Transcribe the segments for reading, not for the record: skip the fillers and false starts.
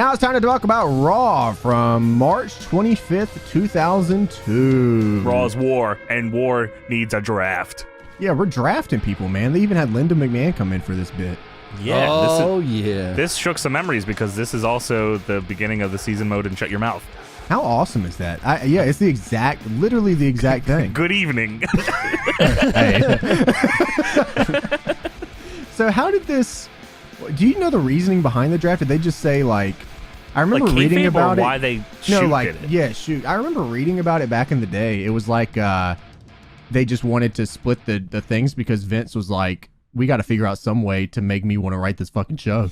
Now it's time to talk about Raw from March 25th, 2002. Raw's war, and war needs a draft. Yeah, we're drafting people, man. They even had Linda McMahon come in for this bit. Yeah. This shook some memories because this is also the beginning of the season mode in Shut Your Mouth. How awesome is that? Yeah, it's literally the exact thing. Good evening. So how did this, do you know the reasoning behind the draft? Did they just say like, I remember reading about it. Why they did it? Yeah, shoot. I remember reading about it back in the day. It was like they just wanted to split the things because Vince was like, we got to figure out some way to make me want to write this fucking show.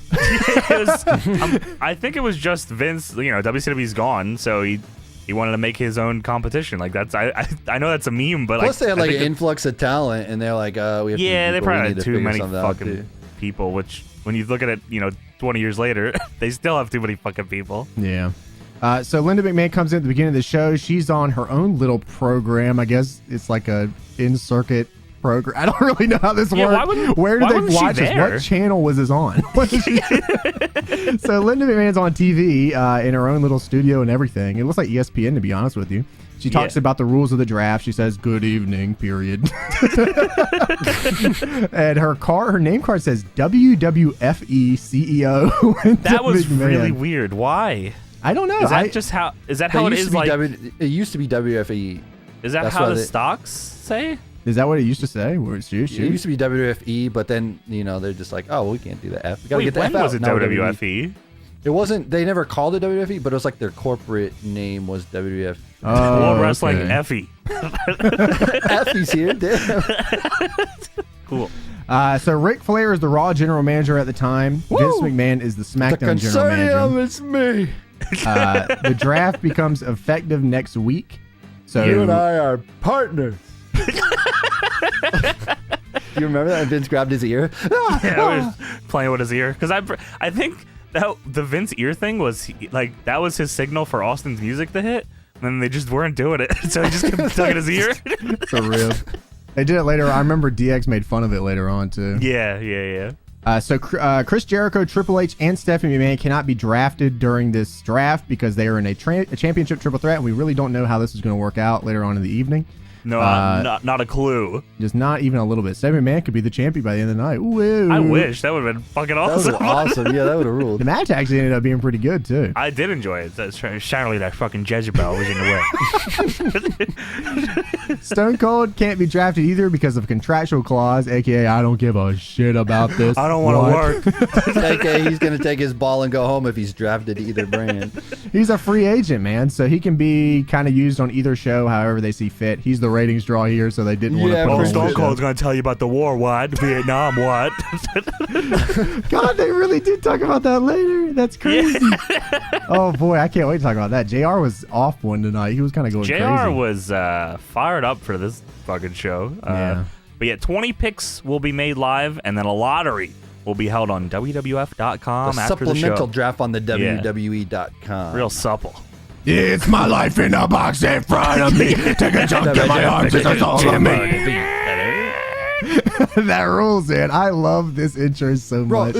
I think it was just Vince, WCW's gone, so he wanted to make his own competition. Like that's I know that's a meme, but plus they had like an influx of talent, and they're like, we have they probably had too many fucking people. Which when you look at it, 20 years later, they still have too many fucking people. Yeah. So Linda McMahon comes in at the beginning of the show. She's on her own little program. I guess it's like a in-circuit program. I don't really know how this works. Where did they watch this? What channel was this on? So Linda McMahon's on TV in her own little studio and everything. It looks like ESPN, to be honest with you. She talks about the rules of the draft. She says, "Good evening," period. And her name card says WWFE CEO. That was really weird. Why? I don't know. Is that how it is? Like it used to be WFE. Is that how the stocks say? Is that what it used to say? It used to be WFE, but then they're just like, oh, well, we can't do the F. We gotta get the when F was it WWFE? It wasn't. They never called it WFE, but it was like their corporate name was WWF. World Wrestling Effie. Effie's here. Damn. Cool. So Ric Flair is the Raw general manager at the time. Woo! Vince McMahon is the SmackDown general manager. It's me. The draft becomes effective next week. So you and I are partners. You remember that? Vince grabbed his ear. Yeah, I was playing with his ear because I think that the Vince ear thing was that was his signal for Austin's music to hit, and then they just weren't doing it, so he just kept stuck in his ear. For real. They did it later. I remember DX made fun of it later on too. Yeah. So Chris Jericho, Triple H, and Stephanie McMahon cannot be drafted during this draft because they are in a championship triple threat, and we really don't know how this is going to work out later on in the evening. No, not a clue. Just not even a little bit. Stephanie McMahon could be the champion by the end of the night. Ooh. I wish. That would have been fucking awesome. That would have awesome. Yeah, that would have ruled. The match actually ended up being pretty good, too. I did enjoy it. Surely that fucking Jezebel was in the way. Stone Cold can't be drafted either because of a contractual clause, a.k.a. I don't give a shit about this. I don't want to work. a.k.a. he's going to take his ball and go home if he's drafted to either brand. He's a free agent, man, so he can be kind of used on either show however they see fit. He's the ratings draw here, so they didn't want to put him on Stone Cold's going to tell you about the war, what? Vietnam, what? God, they really did talk about that later. That's crazy. Oh, boy, I can't wait to talk about that. JR was off one tonight. He was kind of going crazy. JR was fired up for this fucking show. Yeah. But yeah, 20 picks will be made live, and then a lottery will be held on WWF.com after the show. Supplemental draft on the WWE.com. Real supple. It's my life in a box in front of me. Take a jump to my arms. It's all of me. That rules, man. I love this intro so much.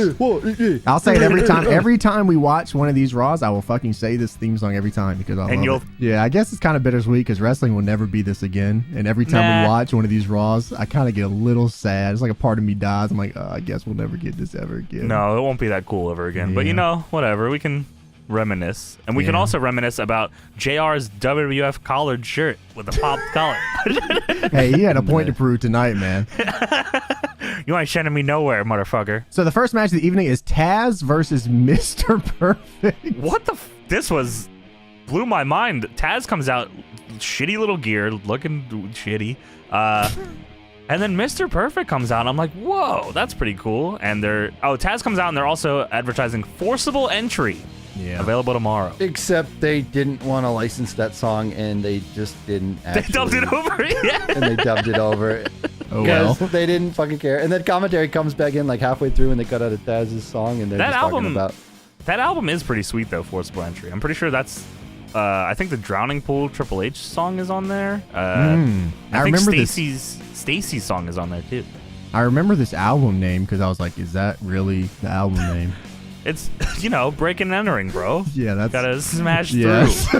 I'll say it every time. Every time we watch one of these Raws, I will fucking say this theme song every time because I love it. Yeah, I guess it's kind of bittersweet because wrestling will never be this again. And every time we watch one of these Raws, I kind of get a little sad. It's like a part of me dies. I'm like, oh, I guess we'll never get this ever again. No, it won't be that cool ever again. Yeah. But whatever. We can reminisce, and we can also reminisce about JR's WWF collared shirt with a popped collar. Hey, he had a point to prove tonight, man. You ain't sending me nowhere, motherfucker. So the first match of the evening is Taz versus Mr. Perfect. What the this blew my mind. Taz comes out, shitty little gear, looking shitty, and then Mr. Perfect comes out, and I'm like, whoa, that's pretty cool. And Taz comes out, and they're also advertising Forcible Entry. Yeah. Available tomorrow. Except they didn't want to license that song, and they just didn't actually. They dubbed it over, yeah. And they dubbed it over. Oh, well. They didn't fucking care. And then commentary comes back in like halfway through, and they cut out of Taz's song, and they're talking about... That album is pretty sweet, though, Forcible Entry. I'm pretty sure that's... I think the Drowning Pool Triple H song is on there. I think Stacy's song is on there, too. I remember this album name because I was like, is that really the album name? It's, breaking and entering, bro. Yeah, that's... Gotta smash Yes. through.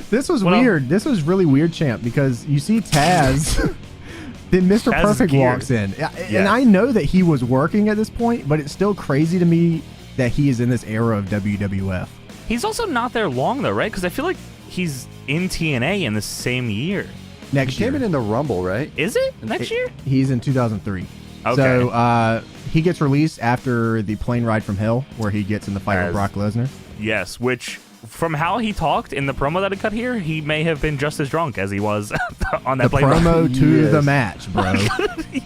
This was weird. This was really weird, champ, because you see Taz... Then Mr. Taz Perfect geared. walks in. And I know that he was working at this point, but it's still crazy to me that he is in this era of WWF. He's also not there long, though, right? Because I feel like he's in TNA in the same year. Next He year. came in the Rumble, right? Is it? Next year? He's in 2003. Okay. So he gets released after the plane ride from hell, where he gets in the fight with Brock Lesnar. Yes, which... From how he talked in the promo that I cut here, he may have been just as drunk as he was on that The plane promo ride. to the match, bro.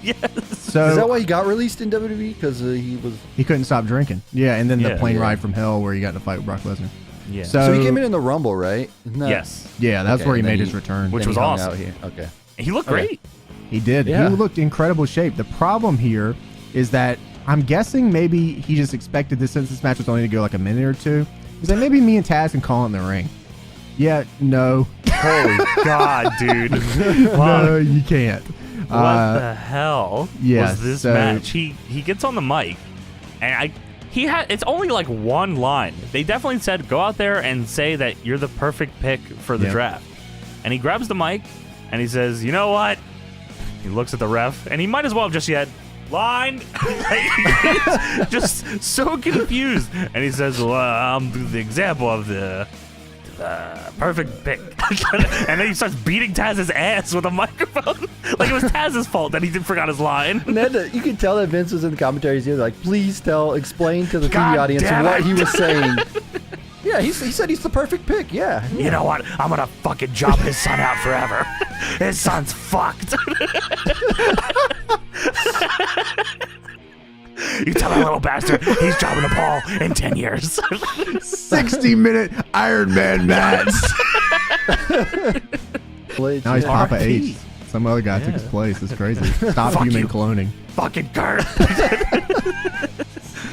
Yes. So Is that why he got released in WWE? Because he couldn't stop drinking. Yeah, and then the Yeah. plane Yeah. ride from hell where he got in a fight with Brock Lesnar. Yeah. So he came in the Rumble, right? Isn't that- Yes. Yeah, that's Okay, where he and then made his he- return. Which then was he hung awesome. out here. Okay. He looked Okay. great. He did. Yeah. He looked in incredible shape. The problem here is that I'm guessing maybe he just expected this, since this match was only to go like a minute or two. He's like, maybe me and Taz can call it in the ring. Yeah, no. Holy God, dude. No, you can't. What the hell yes, was this so- match? He gets on the mic, and it's only like one line. They definitely said, go out there and say that you're the perfect pick for the Yep. draft. And he grabs the mic, and he says, you know what? He looks at the ref, and he might as well have just yet, line. Just so confused. And he says, well, I'm the example of the perfect pick. And then he starts beating Taz's ass with a microphone. Like it was Taz's fault that he forgot his line. And then you can tell that Vince was in the commentaries here, like, please explain to the TV God audience damn what it. he was saying. Yeah, he said he's the perfect pick. Yeah. You know what? I'm gonna fucking job his son out forever. His son's fucked. You tell that little bastard he's jobbing a Paul in 10 years. 60-minute Iron Man match. Now he's Papa RIP. H. Some other guy took his place. It's crazy. Stop Fuck human you. cloning. Fucking Kurt.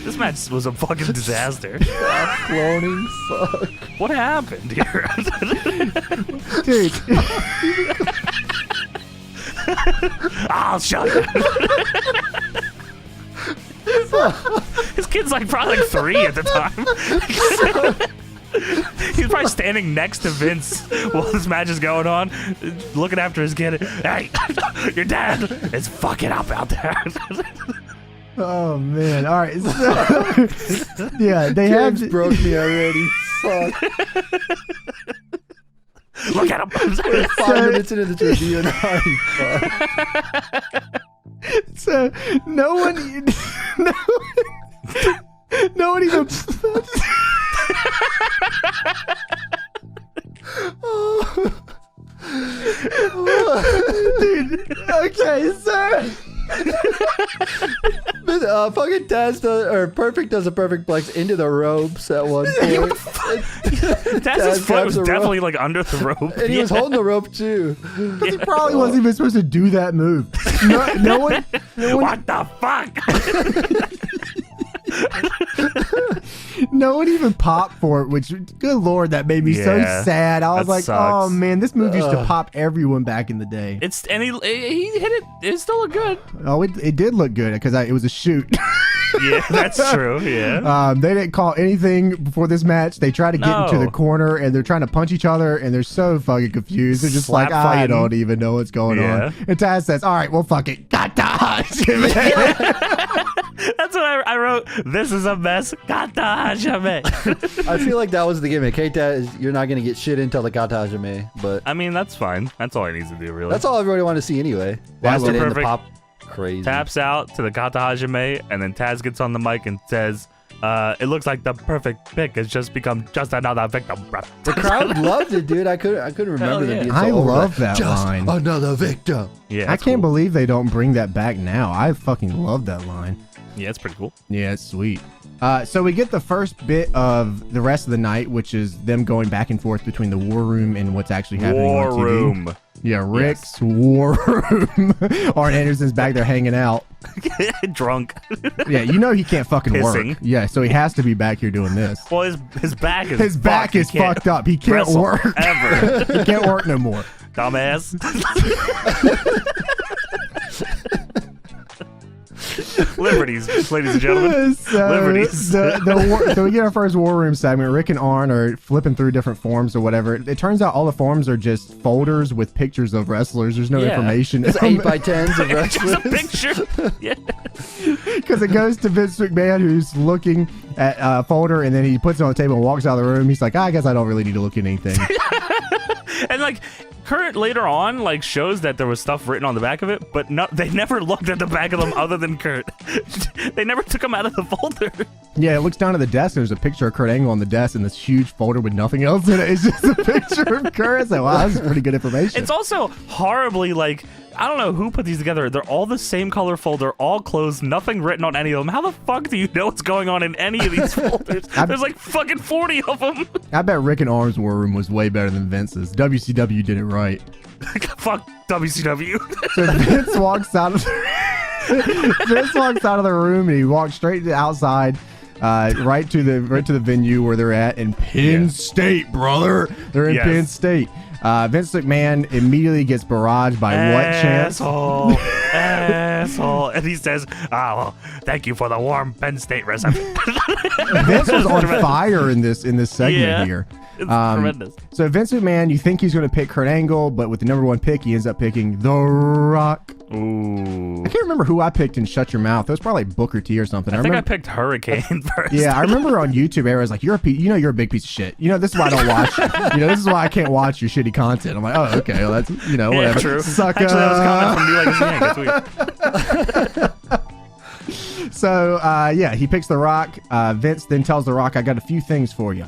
This match was a fucking disaster. Cloning suck. What happened here? Dude. I'll show you. His kid's like probably like 3 at the time. He's probably standing next to Vince while this match is going on, looking after his kid. Hey, your dad is fucking up out there. Oh, man. All right. So, yeah, they James have... broke me already. Fuck. Look at him. 5 minutes into the review and already fuck. So, no one even... Dude, okay, so... Fucking Perfect does a perfect flex into the ropes at one point. Taz's foot grabs was the rope. definitely like under the rope. And he was holding the rope too. He probably wasn't even supposed to do that move. No one... What the fuck? No one even popped for it, which, good lord, that made me so Yeah, sad. I was that like, sucks. oh man, this move used to pop everyone back in the day. He hit it. It still looked good. Oh, it did look good because it was a shoot. Yeah, that's true. Yeah. They didn't call anything before this match. They try to get into No. the corner and they're trying to punch each other and they're so fucking confused. They're just Slap like, I fighting. don't even know what's going Yeah. on. And Taz says, all right, well, fuck it. That's what I wrote. This is a mess. Gata Hajime. I feel like that was the gimmick. Hey, Dad, you're not going to get shit until the Gata Hajime, but I mean, that's fine. That's all he needs to do, really. that's all everybody wanted to see anyway. That's Get the in the perfect- pop crazy. Taps out to the Gata Hajime, and then Taz gets on the mic and says, it looks like the perfect pick has just become just another victim. The crowd loved it, dude. I couldn't remember them yeah. being so I over love that Just line. another victim. Yeah, I that's can't cool. believe they don't bring that back now. I fucking love that line. Yeah, it's pretty cool. Yeah, it's sweet. So we get the first bit of the rest of the night, which is them going back and forth between the War Room and what's actually happening War on TV. Room. Yeah, Rick's War Room. Arn Anderson's back there hanging out. Drunk. Yeah, you know he can't fucking Pissing. work. Yeah, so he has to be back here doing this. Well, his back is His back fucked. is He can't fucked up. He can't wrestle work. ever. He can't work no more. Dumbass. Liberties, ladies and gentlemen. Liberties. So we get our first War Room segment. Rick and Arn are flipping through different forms or whatever. It turns out all the forms are just folders with pictures of wrestlers. There's no information. It's 8x10s of wrestlers. Just a picture. Yeah. Because it goes to Vince McMahon, who's looking at a folder, and then he puts it on the table and walks out of the room. He's like, I guess I don't really need to look at anything. And like Kurt later on like shows that there was stuff written on the back of it, but they never looked at the back of them other than Kurt. They never took them out of the folder. Yeah, it looks down at the desk. There's a picture of Kurt Angle on the desk and this huge folder with nothing else in it. It's just a picture of Kurt. It's like, wow, this is pretty good information. It's also horribly like, I don't know who put these together. They're all the same color folder, all closed, nothing written on any of them. How the fuck do you know what's going on in any of these folders? There's like fucking 40 of them. I bet Rick and Arn's War Room was way better than Vince's. WCW did it right. Fuck WCW. So Vince walks out of the room and he walks straight to the outside. Right to the venue where they're at in Penn State, brother. They're in Penn State. Vince McMahon immediately gets barraged by what chance? Asshole. And he says, well, thank you for the warm Penn State reception. Vince was on fire in this segment here. It's tremendous. So Vince McMahon, you think he's going to pick Kurt Angle, but with the number 1 pick, he ends up picking The Rock. Ooh. I can't remember who I picked in Shut Your Mouth. It was probably like Booker T or something. I think I picked Hurricane first. Yeah, I remember on YouTube, everyone's like, you're a big piece of shit. This is why I don't watch. This is why I can't watch your shitty content. I'm like, oh, okay, well, that's whatever. Yeah, true. Sucker. Actually, that was a comment from New Legacy Hank. So, he picks The Rock. Vince then tells The Rock, I got a few things for you.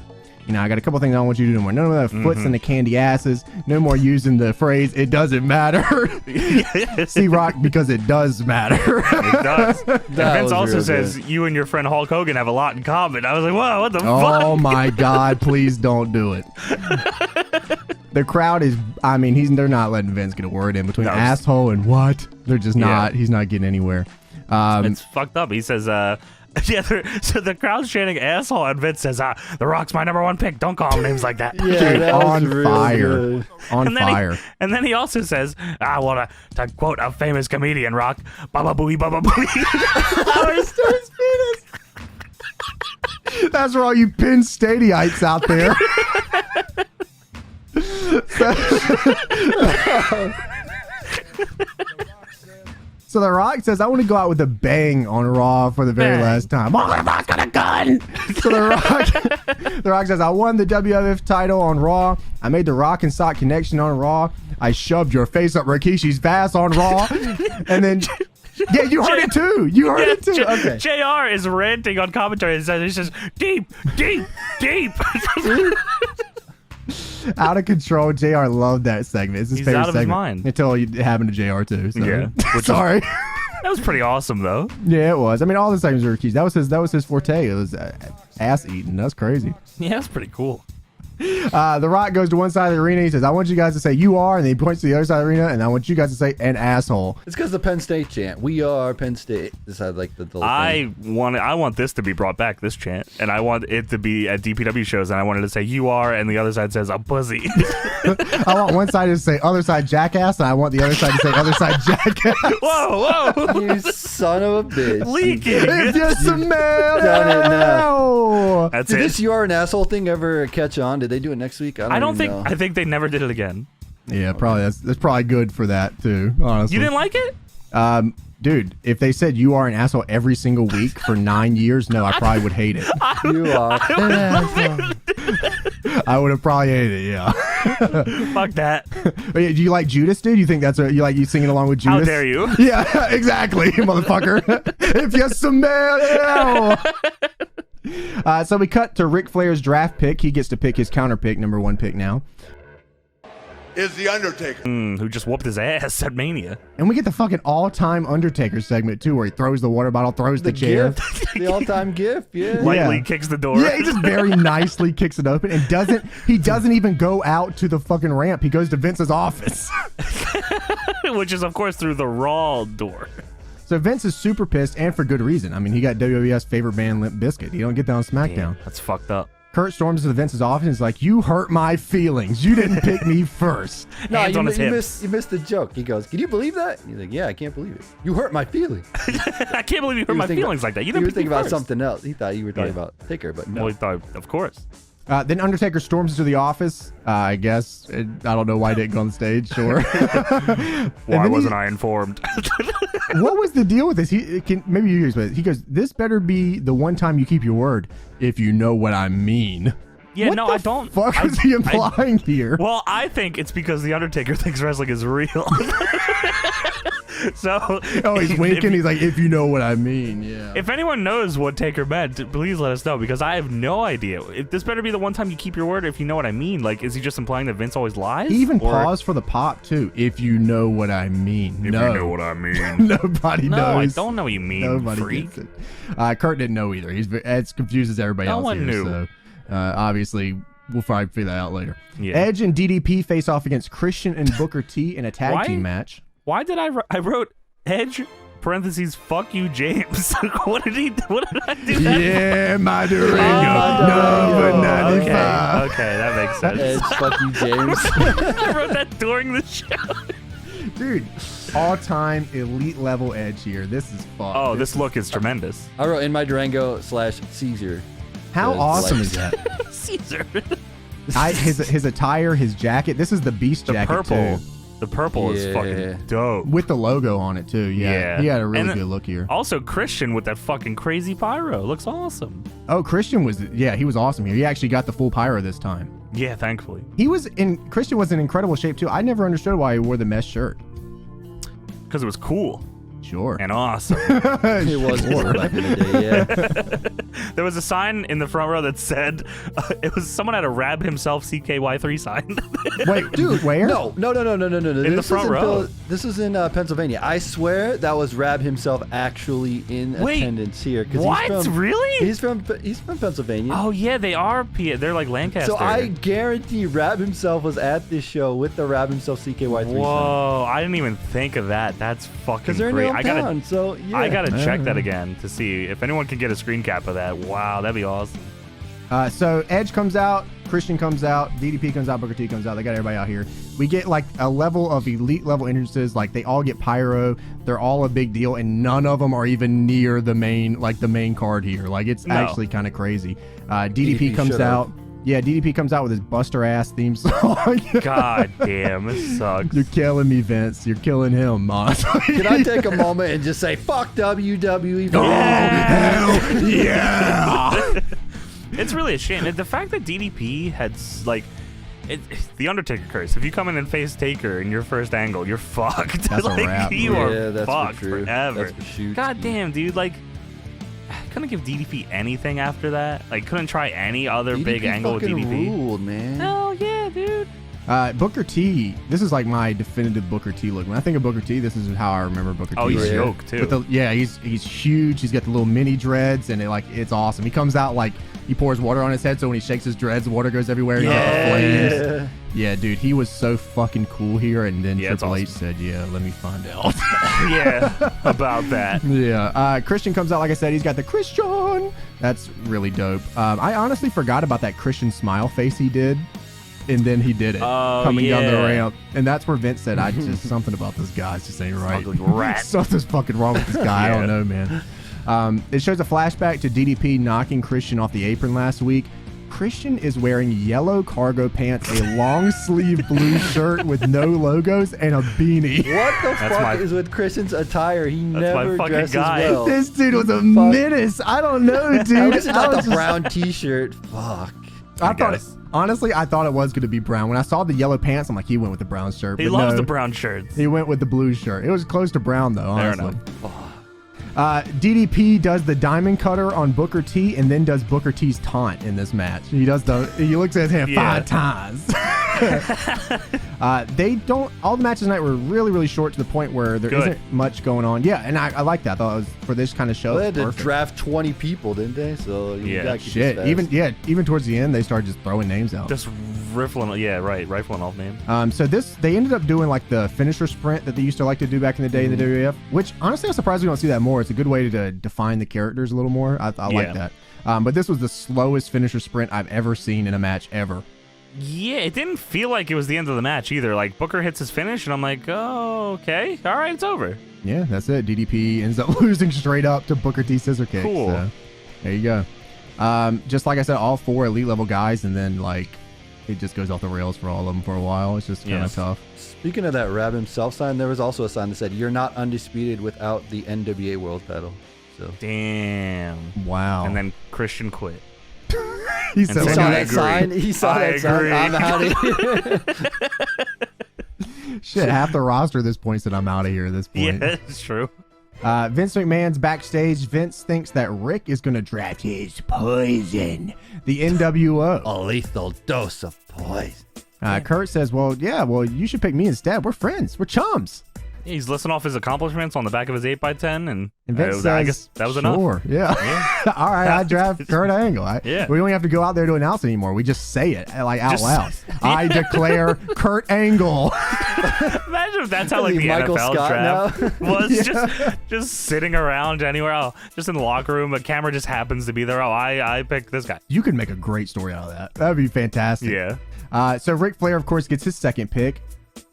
I got a couple things I want you to do more. None of the foots and the candy asses. No more using the phrase, it doesn't matter. See Rock because it does matter. It does. And Vince also says, you and your friend Hulk Hogan have a lot in common. I was like, whoa, what the fuck? Oh my God, please don't do it. The crowd is, they're not letting Vince get a word in between asshole and what? They're just not, he's not getting anywhere. It's fucked up. He says, so the crowd's chanting asshole, and Vince says, The Rock's my number 1 pick. Don't call him names like that. Yeah, dude, that on was fire. Really on fire. And then he also says, I want to quote a famous comedian, Rock, Bubba Booey, Bubba Booey. That's for all you Penn Stateites out there. So The Rock says, I want to go out with a bang on Raw for the very last time. Oh, The Rock's got a gun! So The Rock says, I won the WWF title on Raw. I made the Rock and Sock connection on Raw. I shoved your face up Rikishi's ass on Raw. And then... Yeah, you heard it too. You heard it too. Okay. JR is ranting on commentary and says, he says, deep, deep, deep. Out of control. JR loved that segment. It's his favorite out of segment. his mind. Until it happened to JR too. So. Yeah. Sorry. That was pretty awesome though. Yeah, it was. All the segments were keys. That was his forte. It was ass eating. That's crazy. Yeah, that's pretty cool. The Rock goes to one side of the arena. He says, I want you guys to say you are, and then he points to the other side of the arena, and I want you guys to say an asshole. It's because the Penn State chant. We are Penn State. This had like the I want this to be brought back, this chant, and I want it to be at DPW shows, and I wanted to say you are, and the other side says a pussy. I want one side to say other side jackass, and I want the other side to say other side jackass. Whoa. You son of a bitch. Leaking. If you smell Done it now. That's Did it. this you are an asshole thing ever catch on? Did they do it next week? I don't think. know. I think they never did it again. Yeah, probably. That's probably good for that too. Honestly, You didn't like it? Dude, if they said you are an asshole every single week for 9 years, no, I probably would hate it. You are an asshole. I would have probably hated it. Yeah. Fuck that. Do you like Judas, dude? You think that's you like you singing along with Judas? How dare you? Yeah, exactly, motherfucker. If you smell it. So we cut to Ric Flair's draft pick. He gets to pick his counter pick, number 1 pick now. Is the Undertaker. Who just whooped his ass at Mania. And we get the fucking all-time Undertaker segment, too, where he throws the water bottle, throws the chair. Gift. The all-time gift, yeah. Lightly kicks the door. Yeah, he just very nicely kicks it open and doesn't even go out to the fucking ramp. He goes to Vince's office. Which is, of course, through the Raw door. So Vince is super pissed, and for good reason. He got WWF's favorite band, Limp Bizkit. He don't get that on SmackDown. Damn, that's fucked up. Kurt storms into Vince's office and is like, "You hurt my feelings. You didn't pick me first." No, Hands on his hips. you missed the joke. He goes, "Can you believe that?" He's like, "Yeah, I can't believe it. You hurt my feelings." I can't believe you hurt my feelings like that. You He didn't was pick me thinking about first. something else. He thought you were talking about Taker, but no. Well, he thought, of course. Then Undertaker storms into the office. I guess I don't know why he didn't go on stage. Sure. Why wasn't I informed? What was the deal with this? Maybe you guys, but he goes, "This better be the one time you keep your word, if you know what I mean." Yeah, what no, the I don't. Fuck was he implying here? Well, I think it's because the Undertaker thinks wrestling is real. So, He's winking. He's like, "If you know what I mean." Yeah. If anyone knows what Taker meant, please let us know, because I have no idea. This better be the one time you keep your word, if you know what I mean. Like, is he just implying that Vince always lies? He even paused for the pop too. If you know what I mean. If no. you know what I mean. Nobody No, knows. I don't know what you mean, Nobody freak. gets it. Kurt didn't know either. He's as confused as everybody No else one here. knew. So obviously, we'll probably figure that out later. Yeah. Edge and DDP face off against Christian and Booker T in a tag team match. Why did I wrote Edge parentheses fuck you James? What did I do that? Yeah, my Durango. Durango. Number 95. Okay, that makes sense. Edge, fuck you, James. I wrote that during the show. Dude, all-time elite level Edge here. This is fun. Oh, this look is tremendous. I wrote in my Durango / Caesar. How awesome is that? Caesar. His attire, his jacket. This is the Beast The jacket purple. too. The purple is fucking dope. With the logo on it too. Yeah. He had a really And good look here. Also, Christian with that fucking crazy pyro looks awesome. Oh, Christian he was awesome here. He actually got the full pyro this time. Yeah, thankfully. Christian was in incredible shape too. I never understood why he wore the mesh shirt. Because it was cool Sure. and awesome. It was cool back in the day, yeah. There was a sign in the front row that said, it was someone had a Rab himself CKY3 sign. Wait, dude, where? No. In the front row. This is in Pennsylvania. I swear that was Rab himself actually in attendance here. What? Really? He's from Pennsylvania. Oh, yeah, they are. They're like Lancaster. So I guarantee Rab himself was at this show with the Rab himself CKY3 sign. Whoa, I didn't even think of that. That's fucking Because they're in great. their hometown, so yeah. I gotta check that again to see if anyone can get a screen cap of that. Wow, that'd be awesome. So Edge comes out, Christian comes out, DDP comes out, Booker T comes out. They got everybody out here. We get like a level of elite level entrances. Like they all get pyro. They're all a big deal, and none of them are even near the main card here. Like it's actually kind of crazy. DDP comes out. Yeah, DDP comes out with his Buster ass theme song. God damn, it sucks. You're killing me, Vince. You're killing him, honestly. Can I take a moment and just say, fuck WWE? Oh, hell yeah. It's really a shame. The fact that DDP had, like, the Undertaker curse. If you come in and face Taker in your first angle, you're fucked. That's a wrap. You are that's fucked for true. forever. That's for shoot. God damn, dude. Like, couldn't give DDP anything after that. Like, couldn't try any other big angle with DDP. Ruled, man. Hell yeah, dude. Booker T, this is like my definitive Booker T look. When I think of Booker T, this is how I remember Booker T. Oh, he's right? yoked too. With he's huge. He's got the little mini dreads, and it's awesome. He comes out like he pours water on his head, so when he shakes his dreads, the water goes everywhere. He's got the flames. Yeah, dude, he was so fucking cool here. And then Triple H said, "Yeah, let me find out." Yeah, about that. Yeah, Christian comes out, like I said, he's got the Christian. That's really dope. I honestly forgot about that Christian smile face he did. And then he did it coming down the ramp. And that's where Vince said, something about this guy just ain't right. Rat. Something's fucking wrong with this guy. I don't know, man. It shows a flashback to DDP knocking Christian off the apron last week. Christian is wearing yellow cargo pants, a long sleeve blue shirt with no logos, and a beanie. What the fuck is with Christian's attire? He never dresses well. This dude was a menace. I don't know, dude. At least he got the brown t-shirt. Fuck. I thought honestly, I thought it was going to be brown. When I saw the yellow pants, I'm like, he went with the brown shirt. He loves the brown shirts. He went with the blue shirt. It was close to brown, though, honestly. Fair enough. DDP does the diamond cutter on Booker T and then does Booker T's taunt in this match. He looks at his hand 5 times. All the matches tonight were really, really short to the point where there isn't much going on. Yeah, and I like that. I thought it was for this kind of show. Well, they had to draft 20 people, didn't they? So you gotta keep it fast. Even towards the end, they started just throwing names out. Just rifling off names. So they ended up doing like the finisher sprint that they used to like to do back in the day in the WWF, which honestly I'm surprised we don't see that more. It's a good way to define the characters a little more. I like that. But this was the slowest finisher sprint I've ever seen in a match ever. Yeah, it didn't feel like it was the end of the match either. Like, Booker hits his finish, and I'm like, oh, okay. All right, it's over. Yeah, that's it. DDP ends up losing straight up to Booker T scissor kick. Cool. So, there you go. Just like I said, all 4 elite level guys, and then, like, it just goes off the rails for all of them for a while. It's just kind of tough. Speaking of that Rab himself sign, there was also a sign that said, "You're not undisputed without the NWA World Title." So Damn. Wow. And then Christian quit. He And said, he so saw I that agree. sign. He saw I that sign. agree. I'm out of here. shit, half the roster at this point said I'm out of here at this point. Yeah, it's true. Vince McMahon's backstage. Vince thinks that Rick is going to draft his poison, the NWO. A lethal dose of poison. Kurt says, well, you should pick me instead. We're friends. We're chums. He's listing off his accomplishments on the back of his 8x10, and Vince says, I guess that was enough. Sure, yeah. All right, I draft Kurt Angle. Yeah. We don't have to go out there to announce anymore. We just say it like out loud. I declare Kurt Angle. Imagine if that's how like the Michael NFL Scott draft was just sitting around anywhere. Oh, just in the locker room, a camera just happens to be there. Oh, I picked this guy. You could make a great story out of that. That'd be fantastic. Yeah. So Ric Flair, of course, gets his second pick.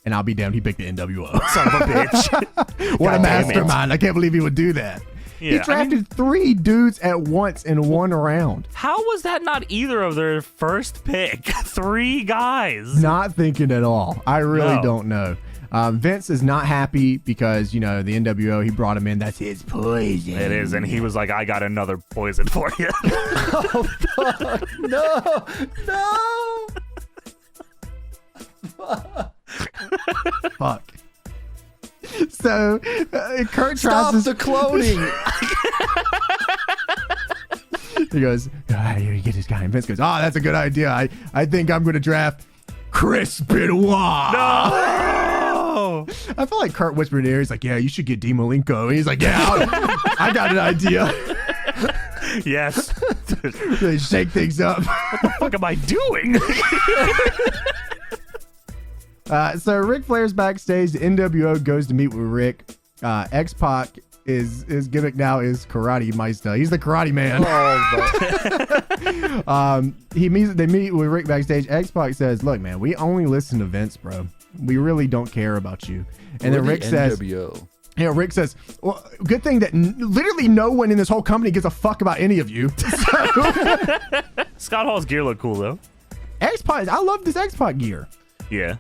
And I'll be damned, he picked the NWO. Son of a bitch. What a God damn mastermind. I can't believe he would do that. He Yeah, drafted 3 dudes at once in one round. How was that not either of their first pick? 3 guys. Not thinking at all. I really No. don't know. Vince is not happy because, the NWO, he brought him in. That's his poison. It is, and he was like, I got another poison for you. Oh, fuck. No. No. Fuck. So, Kurt Stop tries the cloning. He goes, you get this guy. And Vince goes, that's a good idea. I think I'm going to draft Chris Benoit. No! I feel like Kurt whispered in his ear. He's like, yeah, you should get Dean Malenko. And he's like, yeah, I got an idea. Yes. Really shake things up. What the fuck am I doing? So Ric Flair's backstage. The NWO goes to meet with Rick. X-Pac his gimmick now is Karate Meister. He's the karate man. They meet with Rick backstage. X-Pac says, look, man, we only listen to Vince, bro. We really don't care about you. And then Rick says, Rick says, well, good thing that literally no one in this whole company gives a fuck about any of you. Scott Hall's gear looked cool, though. X-Pac, I love this X-Pac gear. Yeah.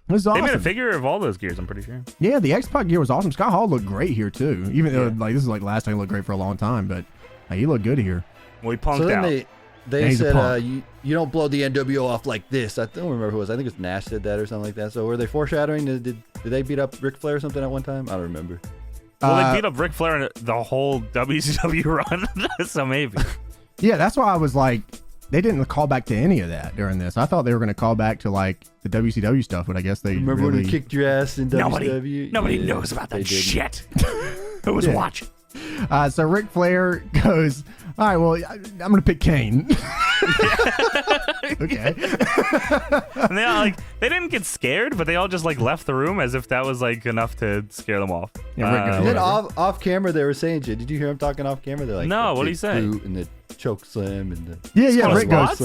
It was awesome. They made a figure of all those gears, I'm pretty sure. Yeah, the X-Pac gear was awesome. Scott Hall looked great here, too. Even though, this is like last time he looked great for a long time, but he looked good here. Well, he punked So then out. they said, you don't blow the NWO off like this. I don't remember who it was. I think it was Nash said that or something like that. So were they foreshadowing? Did they beat up Ric Flair or something at one time? I don't remember. Well, they beat up Ric Flair in the whole WCW run, so maybe. Yeah, that's why I was like, they didn't call back to any of that during this. I thought they were going to call back to like the WCW stuff, but I guess they Remember when he kicked your ass in WCW? Nobody knows about that shit. Who was watching? So Ric Flair goes, all right, well, I'm going to pick Kane. Okay. And they didn't get scared, but they all just like left the room as if that was like enough to scare them off. Yeah, Rick goes, And then off camera they were saying shit. Did you hear him talking off camera? They're like, No, the what did he big say? boot and the choke slam and the yeah, Rick Squats?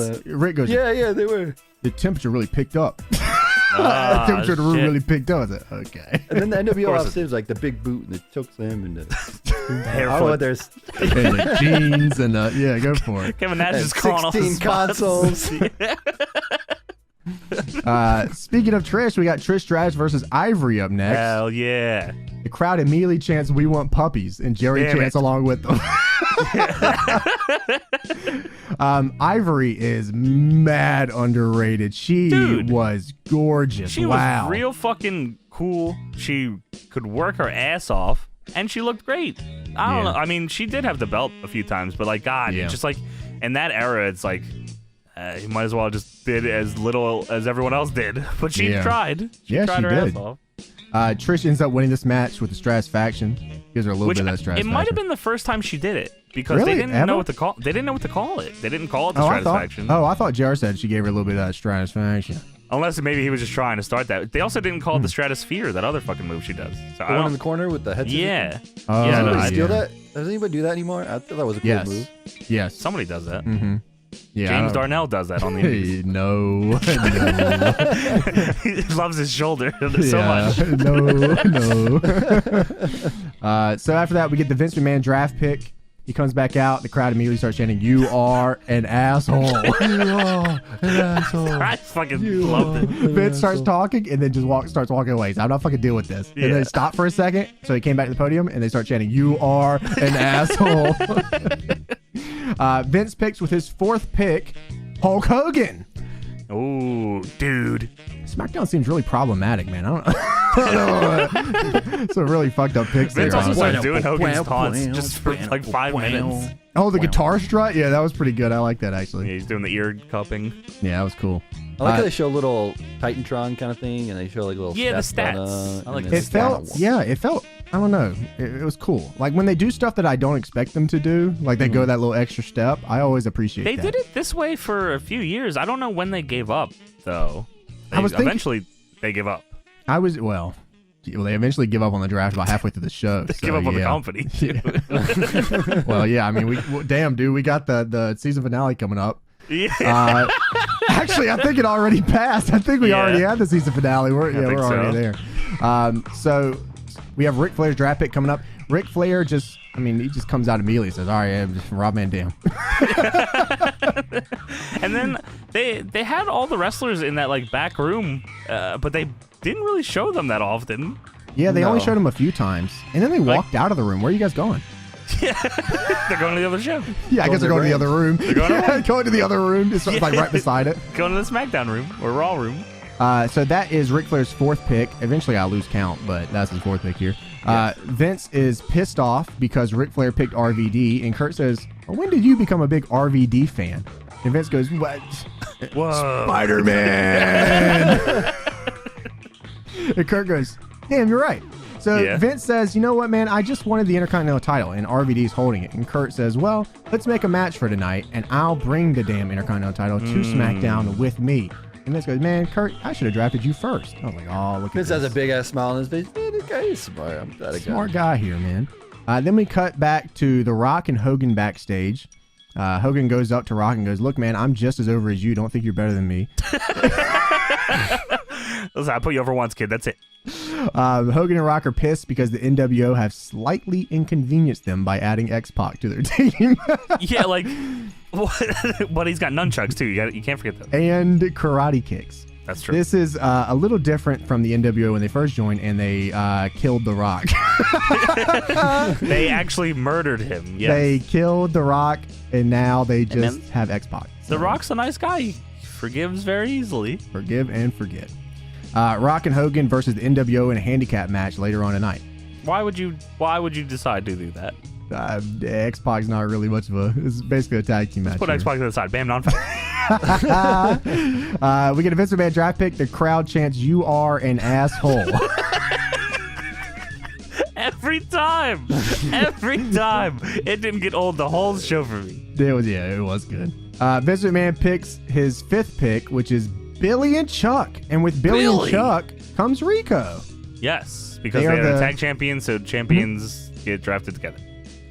goes, yeah, they were. the temperature really picked up. The temperature of the room shit. really picked up. I was like, okay. And then the NWO course off stage was like the big boot and the choke slam and the Hair I don't know what there's And the jeans and yeah, go for it. Kevin Nash and is calling off 16 his spots. consoles. Speaking of Trish, we got Trish Stratus versus Ivory up next. Hell yeah. The crowd immediately chants, "We want puppies," and Jerry Damn chants it. along with them. Ivory is mad underrated. She Dude. was gorgeous. She wow. was real fucking cool. She could work her ass off, and she looked great. I don't know. I mean, she did have the belt a few times, but like, God, Yeah. just like in that era, it's like you might as well just did as little as everyone else did. But she Yeah. tried. She Yeah, tried she her did. ass off. Trish ends up winning this match with the Stratus faction. Gives her a little Which bit of that Stratus it might have faction. been the first time she did it because Really? they didn't Ever? know what to call. They didn't know what to call it. They didn't call it the I Stratus thought, faction. I thought JR said she gave her a little bit of that Stratus faction. Unless maybe he was just trying to start that. They also didn't call it the Stratosphere, that other fucking move she does. So The one in the corner with the head. Yeah. Oh, Yeah, no, Does I- anybody steal that? Does anybody do that anymore? I thought that was a cool Yes. move. Yes. Somebody does that. Mm-hmm. Yeah. James Darnell does that on the indies. Hey, no. He loves his shoulder so much. No. So after that, we get the Vince McMahon draft pick. He comes back out. The crowd immediately starts chanting, "You are an asshole." You are an asshole. I fucking loved it. Vince starts talking and then just starts walking away. So I'm not fucking deal with this. And Yeah. then stop for a second. So he came back to the podium and they start chanting, "You are an asshole." Vince picks with his 4th pick, Hulk Hogan. Ooh, dude. SmackDown seems really problematic, man. I don't know. Some really fucked up picks there. Vince also honestly. started doing Hogan's taunts just for like 5 minutes. Oh, the guitar strut? Yeah, that was pretty good. I like that, actually. Yeah, he's doing the ear cupping. Yeah, that was cool. I like how they show little Titantron kind of thing, and they show like little Yeah, the stats. stats. I like and the then It felt, it felt, I don't know. It was cool. Like when they do stuff that I don't expect them to do, like they go that little extra step, I always appreciate They that. did it this way for a few years. I don't know when they gave up, though. Eventually, they give up. They eventually give up on the draft about halfway through the show. They give up on the company. Well, yeah, I mean, damn, dude, we got the season finale coming up. Yeah. Actually, I think it already passed. I think we Yeah. already had the season finale. We're think already so. there. So we have Ric Flair's draft pick coming up. Ric Flair he just comes out immediately and says, "All right, I'm just Rob Van Dam." And then they had all the wrestlers in that like back room, but they didn't really show them that often. Yeah, they only No. showed him a few times, and then they walked out of the room. Where are you guys going? They're going to the other show. Yeah, I guess they're going to the other room. They're going to the other room. It's like right beside it. Going to the SmackDown room or Raw room. So that is Ric Flair's 4th pick. Eventually, I'll lose count, but that's his 4th pick here. Vince is pissed off because Ric Flair picked RVD, and Kurt says, "Well, when did you become a big RVD fan?" And Vince goes, "What? Whoa. Spider-Man." And Kurt goes, "Damn, you're right." So Yeah. Vince says, "You know what, man? I just wanted the Intercontinental title, and RVD's holding it." And Kurt says, "Well, let's make a match for tonight, and I'll bring the damn Intercontinental title to SmackDown with me." And Vince goes, "Man, Kurt, I should have drafted you first." I was like, "Oh, look at Vince this. has a big ass smile on his face. Man, this guy is smart. I'm glad I got Smart him. guy here, man." Then we cut back to The Rock and Hogan backstage. Hogan goes up to Rock and goes, "Look, man, I'm just as over as you. Don't think you're better than me." Listen, I put you over once, kid. That's it. Hogan and Rock are pissed because the NWO have slightly inconvenienced them by adding X-Pac to their team. Yeah, like, but he's got nunchucks too. You can't forget that. And karate kicks. That's true. This is a little different from the NWO when they first joined and they killed The Rock. They actually murdered him. Yes. They killed The Rock and now they then- just have X-Pac. The Rock's a nice guy. He forgives very easily. Forgive and forget. Rock and Hogan versus the NWO in a handicap match later on tonight. Why would you decide to do that? X-Pac's not really much of a... It's basically a tag team match. Put here. X-Pac to the side. Bam, non. We get a Vince McMahon draft pick. The crowd chants, "You are an asshole." Every time. It didn't get old the whole show for me. It was good. Vince McMahon picks his 5th pick, which is Billy and Chuck. And with Billy and Chuck comes Rico. Yes, because They they are are the the- tag champions, so champions get drafted together.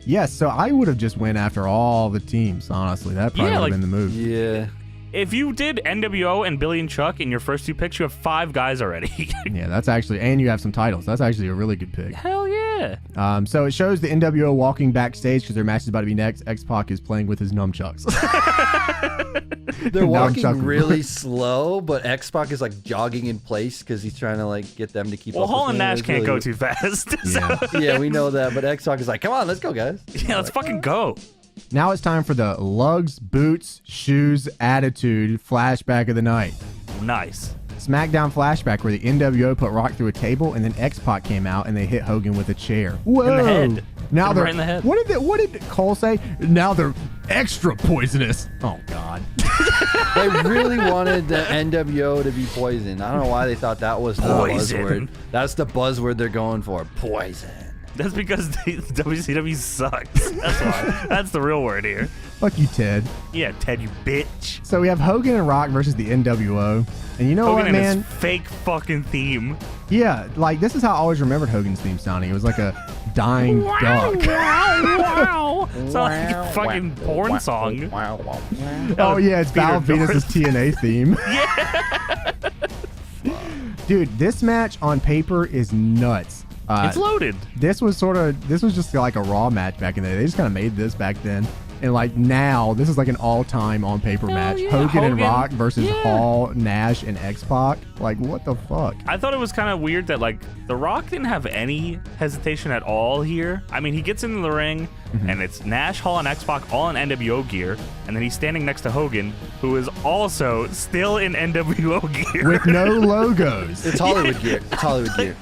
Yes, so I would have just went after all the teams, honestly. That probably Yeah, would have like- been the move. Yeah. If you did NWO and Billy and Chuck in your first 2 picks, you have 5 guys already. Yeah, that's actually... And you have some titles. That's actually a really good pick. Hell yeah. So it shows the NWO walking backstage because their match is about to be next. X-Pac is playing with his nunchucks. They're walking Nunchuck. really slow, but X-Pac is like jogging in place because he's trying to like get them to keep Well, up. Hall with and him. Nash It's can't really- go too fast. Yeah. Yeah, we know that, but X-Pac is like, come on, let's go, guys. Yeah, let's fucking go. Now it's time for the lugs, boots, shoes, attitude flashback of the night. Nice. SmackDown flashback where the NWO put Rock through a table and then X-Pac came out and they hit Hogan with a chair. Whoa! In the head. Now Hit him they're right in the head. What did Cole say? Now they're extra poisonous. Oh God. They really wanted the NWO to be poison. I don't know why they thought that was the Poison. buzzword. That's the buzzword they're going for. Poison. That's because WCW sucks. That's why. That's the real word here. Fuck you, Ted. Yeah, Ted, you bitch. So we have Hogan and Rock versus the NWO. And you know Hogan what, and man? his fake fucking theme. Yeah, like this is how I always remembered Hogan's theme sounding. It was like a dying duck. Wow. It's not like a fucking porn song. Oh yeah, it's Val Peter Venus's TNA theme. Yeah. Dude, this match on paper is nuts. It's loaded. This was just like a Raw match back in the day. They just kind of made this back then. And like now, this is like an all-time on-paper match. yeah, Hogan and Hogan. Rock versus Yeah. Hall, Nash, and X-Pac. Like, what the fuck? I thought it was kind of weird that like The Rock didn't have any hesitation at all here. I mean, he gets into the ring and it's Nash, Hall, and X-Pac all in NWO gear, and then he's standing next to Hogan, who is also still in NWO gear With no logos. It's Hollywood gear. It's Hollywood gear.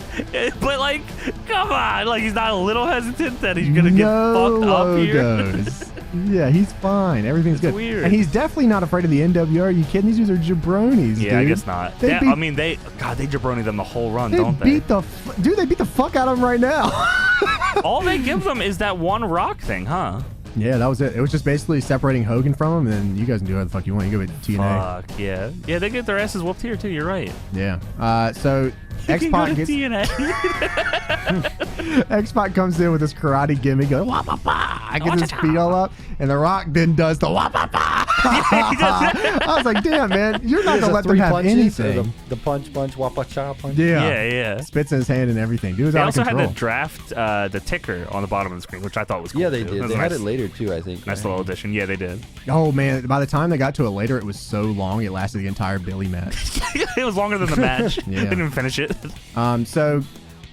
But like, come on, like he's not a little hesitant that he's gonna get no fucked up here. logos. Yeah, he's fine. Everything's good. weird. And he's definitely not afraid of the NWO. Are you kidding? These dudes are jabronis, Yeah, I dude. guess not. They Yeah, beat- I mean, they jabroni them the whole run, They don't they? beat the dude. They beat the fuck out of him right now. All they give them is that one Rock thing, huh? Yeah, that was it. It was just basically separating Hogan from him, and then you guys can do whatever the fuck you want. You go with TNA. Fuck yeah, yeah. They get their asses whooped here too. You're right. Yeah. So You can go X-Pac to gets TNA. X-Pac comes in with his karate gimmick, goes wah, wah, wah, gets his feet all up, and The Rock then does the wah, wah, wah. I was like, damn, man, you're not gonna let them have anything. The punch, wapa cha punch. Yeah. Yeah. Spits in his hand and everything. Dude was They out of also had control. the draft, the ticker on the bottom of the screen, which I thought was cool. Yeah, they too. did. was They a had nice- it later too, I think. Nice little addition. Yeah, they did. Oh man, by the time they got to it later, it was so long it lasted the entire Billy match. It was longer than the match. Yeah. Didn't even finish it. So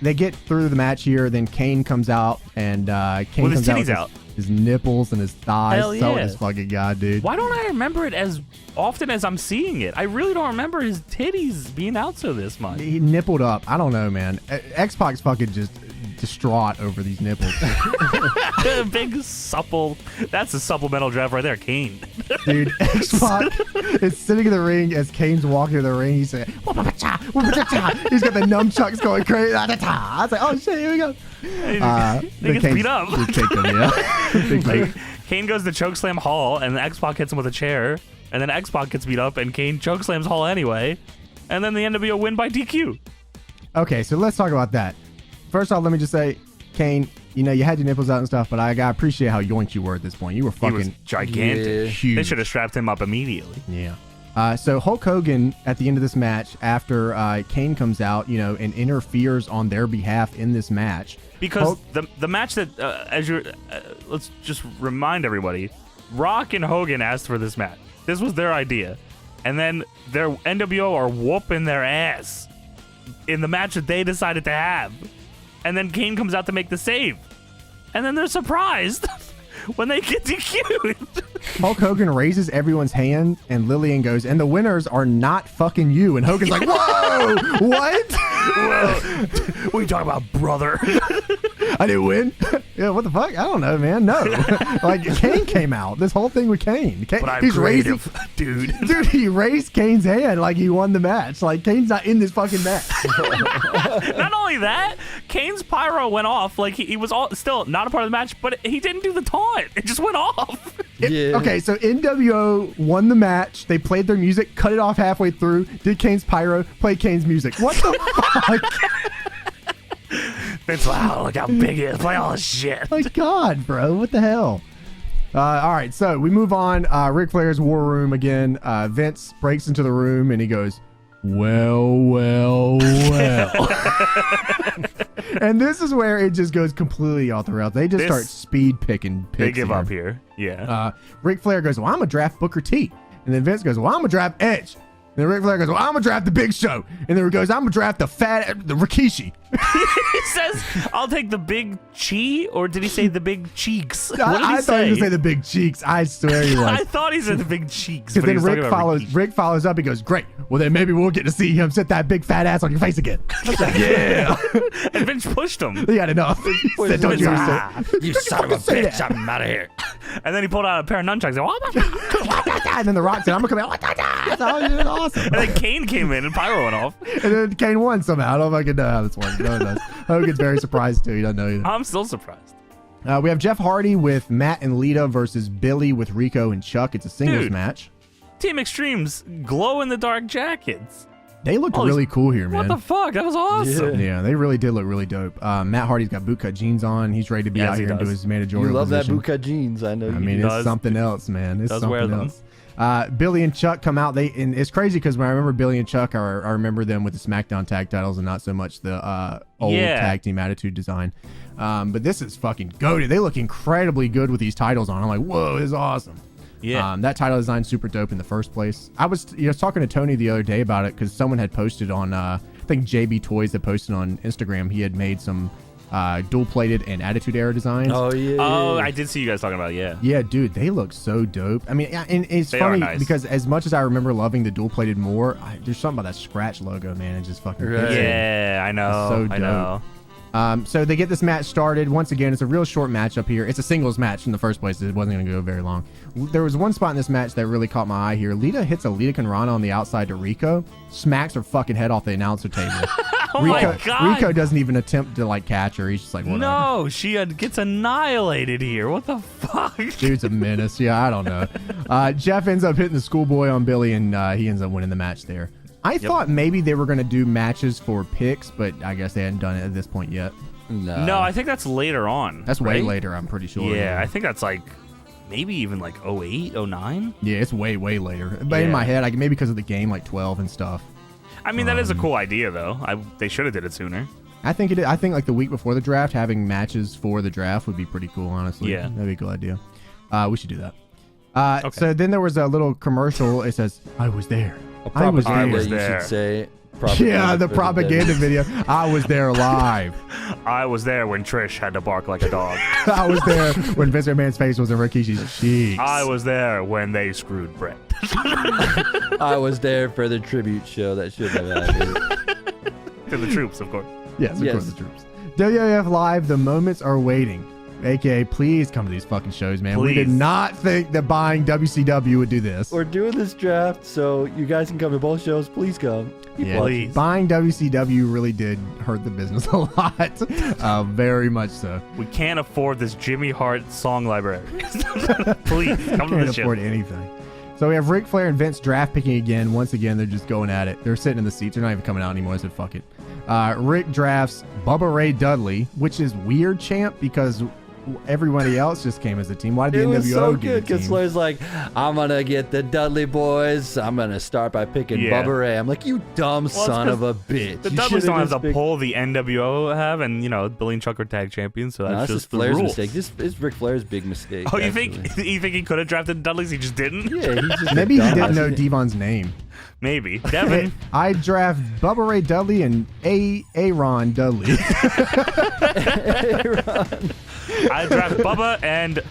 they get through the match here. Then Kane comes out, and Kane With his comes titties out out. with his nipples and his thighs. Hell So yeah. this fucking guy, dude. Why don't I remember it as often as I'm seeing it? I really don't remember his titties being out so this much. He nippled up. I don't know, man. X-Pac's fucking just distraught over these nipples. Big supple. That's a supplemental draft right there, Kane. Dude, X-Pac is sitting in the ring as Kane's walking to the ring. He's saying, "Wah-pa-pa-cha, wah-pa-cha-cha." He's got the nunchucks going crazy. I was like, oh shit, here we go. He Then gets Kane's- beat up. he kicked him, yeah. Big Like, move. Kane goes to chokeslam Hall, and X-Pac hits him with a chair, and then X-Pac gets beat up, and Kane chokeslams Hall anyway, and then the NWO win by DQ. Okay, so let's talk about that. First off, let me just say, Kane, you know, you had your nipples out and stuff, but I gotta appreciate how yoinked you were at this point. You were He was fucking gigantic. Yeah. huge. They should have strapped him up immediately. Yeah. So Hulk Hogan at the end of this match, after Kane comes out, you know, and interferes on their behalf in this match. Because the match that, let's just remind everybody, Rock and Hogan asked for this match. This was their idea. And then their NWO are whooping their ass in the match that they decided to have. And then Kane comes out to make the save. And then they're surprised when they get DQ'd. Hulk Hogan raises everyone's hand, and Lillian goes, and the winners are not fucking you. And Hogan's like, whoa, what? What are you talking about, brother? I didn't win? Yeah, what the fuck? I don't know, man. No. Like, Kane came out. This whole thing with Kane. But I'm he's creative, dude. Dude, he raised Kane's hand like he won the match. Like, Kane's not in this fucking match. Not only that, Kane's pyro went off. Like he was still not a part of the match, but he didn't do the taunt. It just went off. Yeah. Okay, so NWO won the match. They played their music, cut it off halfway through, did Kane's pyro, played Kane's music. What the fuck? It's wow, look how big it is. Play all this shit. My God, bro. What the hell? All right, so we move on. Ric Flairs War Room again. Vince breaks into the room and he goes, well. And this is where it just goes completely off the rails. They just start speed picking picks. They give up here. Yeah. Ric Flair goes, well, I'm going to draft Booker T. And then Vince goes, well, I'm going to draft Edge. And then Ric Flair goes, well, I'm going to draft the Big Show. And then he goes, I'm going to draft the Rikishi. He says, I'll take the big chi, or did he say the big cheeks? What did he I thought he was say? say the big cheeks. I swear he was. I thought he said the big cheeks. Because but he then was talking about Rick follows up. He goes, great. Well, then maybe we'll get to see him sit that big fat ass on your face again. I was like, yeah. And Vince pushed him. He had enough. He said, don't you You son of a say bitch! that. I'm out of here. And then he pulled out a pair of nunchucks. And then The Rock said, I'm going to come out. So it was awesome. And then Kane came in and pyro went off. And then Kane won somehow. I don't fucking know how this works. No one knows. Hogan's very surprised too. He doesn't know either. I'm still surprised. We have Jeff Hardy with Matt and Lita versus Billy with Rico and Chuck. It's a singles match. Team Extreme's glow-in-the-dark jackets. They looked really cool here, man. What the fuck? That was awesome. Yeah, they really did look really dope. Matt Hardy's got bootcut jeans on. He's ready to be out here and do his managerial You love position. that bootcut jeans. I know. I mean, it's something else, man. It's something wear them. else. Billy and Chuck come out. And it's crazy because when I remember Billy and Chuck, I remember them with the SmackDown tag titles and not so much the old tag team attitude design. But this is fucking goated. They look incredibly good with these titles on. I'm like, whoa, this is awesome. Yeah. That title design's super dope in the first place. I was talking to Tony the other day about it because someone had posted on, I think JB Toys had posted on Instagram. He had made some dual-plated and Attitude Era designs. Oh, yeah. Oh, I did see you guys talking about it, yeah. Yeah, dude, they look so dope. I mean, and it's funny because as much as I remember loving the dual-plated more, there's something about that scratch logo, man. It just fucking hits it. Yeah, I know. It's so dope. I know. So they get this match started. Once again, it's a real short match up here. It's a singles match in the first place. It wasn't going to go very long. There was one spot in this match that really caught my eye here. Lita hits a ☆ᴇᴛʀᴏ on the outside to Rico, smacks her fucking head off the announcer table. My God. Rico doesn't even attempt to catch her. He's just like, whatever. No, she gets annihilated here. What the fuck? Dude's a menace. Yeah, I don't know. Jeff ends up hitting the schoolboy on Billy, and he ends up winning the match there. I thought maybe they were going to do matches for picks, but I guess they hadn't done it at this point yet. No, I think that's later on. That's way later, I'm pretty sure. Yeah, I think that's maybe even 08, 09. Yeah, it's way later. But in my head, maybe because of the game, 12 and stuff. I mean, that is a cool idea, though. They should have did it sooner. I think the week before the draft, having matches for the draft would be pretty cool, honestly. Yeah. That'd be a cool idea. We should do that. Okay. So then there was a little commercial. It says, I was there. I was there. You should say. Yeah, the propaganda video. I was there live. I was there when Trish had to bark like a dog. I was there when Vince McMahon's face was in Rikishi's cheeks. I was there when they screwed Brett. I was there for the tribute show that should have happened. To the troops, of course. Yes, of course, the troops. WWF Live, the moments are waiting. AKA, please come to these fucking shows, man. Please. We did not think that buying WCW would do this. We're doing this draft, so you guys can come to both shows. Please come. Please. Buying WCW really did hurt the business a lot. Very much so. We can't afford this Jimmy Hart song library. Please, come to the show. Can't afford anything. So we have Ric Flair and Vince draft picking again. Once again, they're just going at it. They're sitting in the seats. They're not even coming out anymore. I said, fuck it. Rick drafts Bubba Ray Dudley, which is weird, champ, because everybody else just came as a team. Why did the NWO was so get good because Flair's like, I'm gonna get the Dudley boys. I'm gonna start by picking Bubba Ray. I'm like, you dumb son of a bitch. The Dudleys don't have the pull the NWO have, and Billy and Chuck are tag champions, so that's just the Flair's rules. mistake. This is Ric Flair's big mistake. Oh, you think he could have drafted the Dudleys? He just didn't. Yeah, he just maybe he didn't know Devon's name. Maybe Devin. I draft Bubba Ray Dudley and Aaron Dudley. I draft Bubba and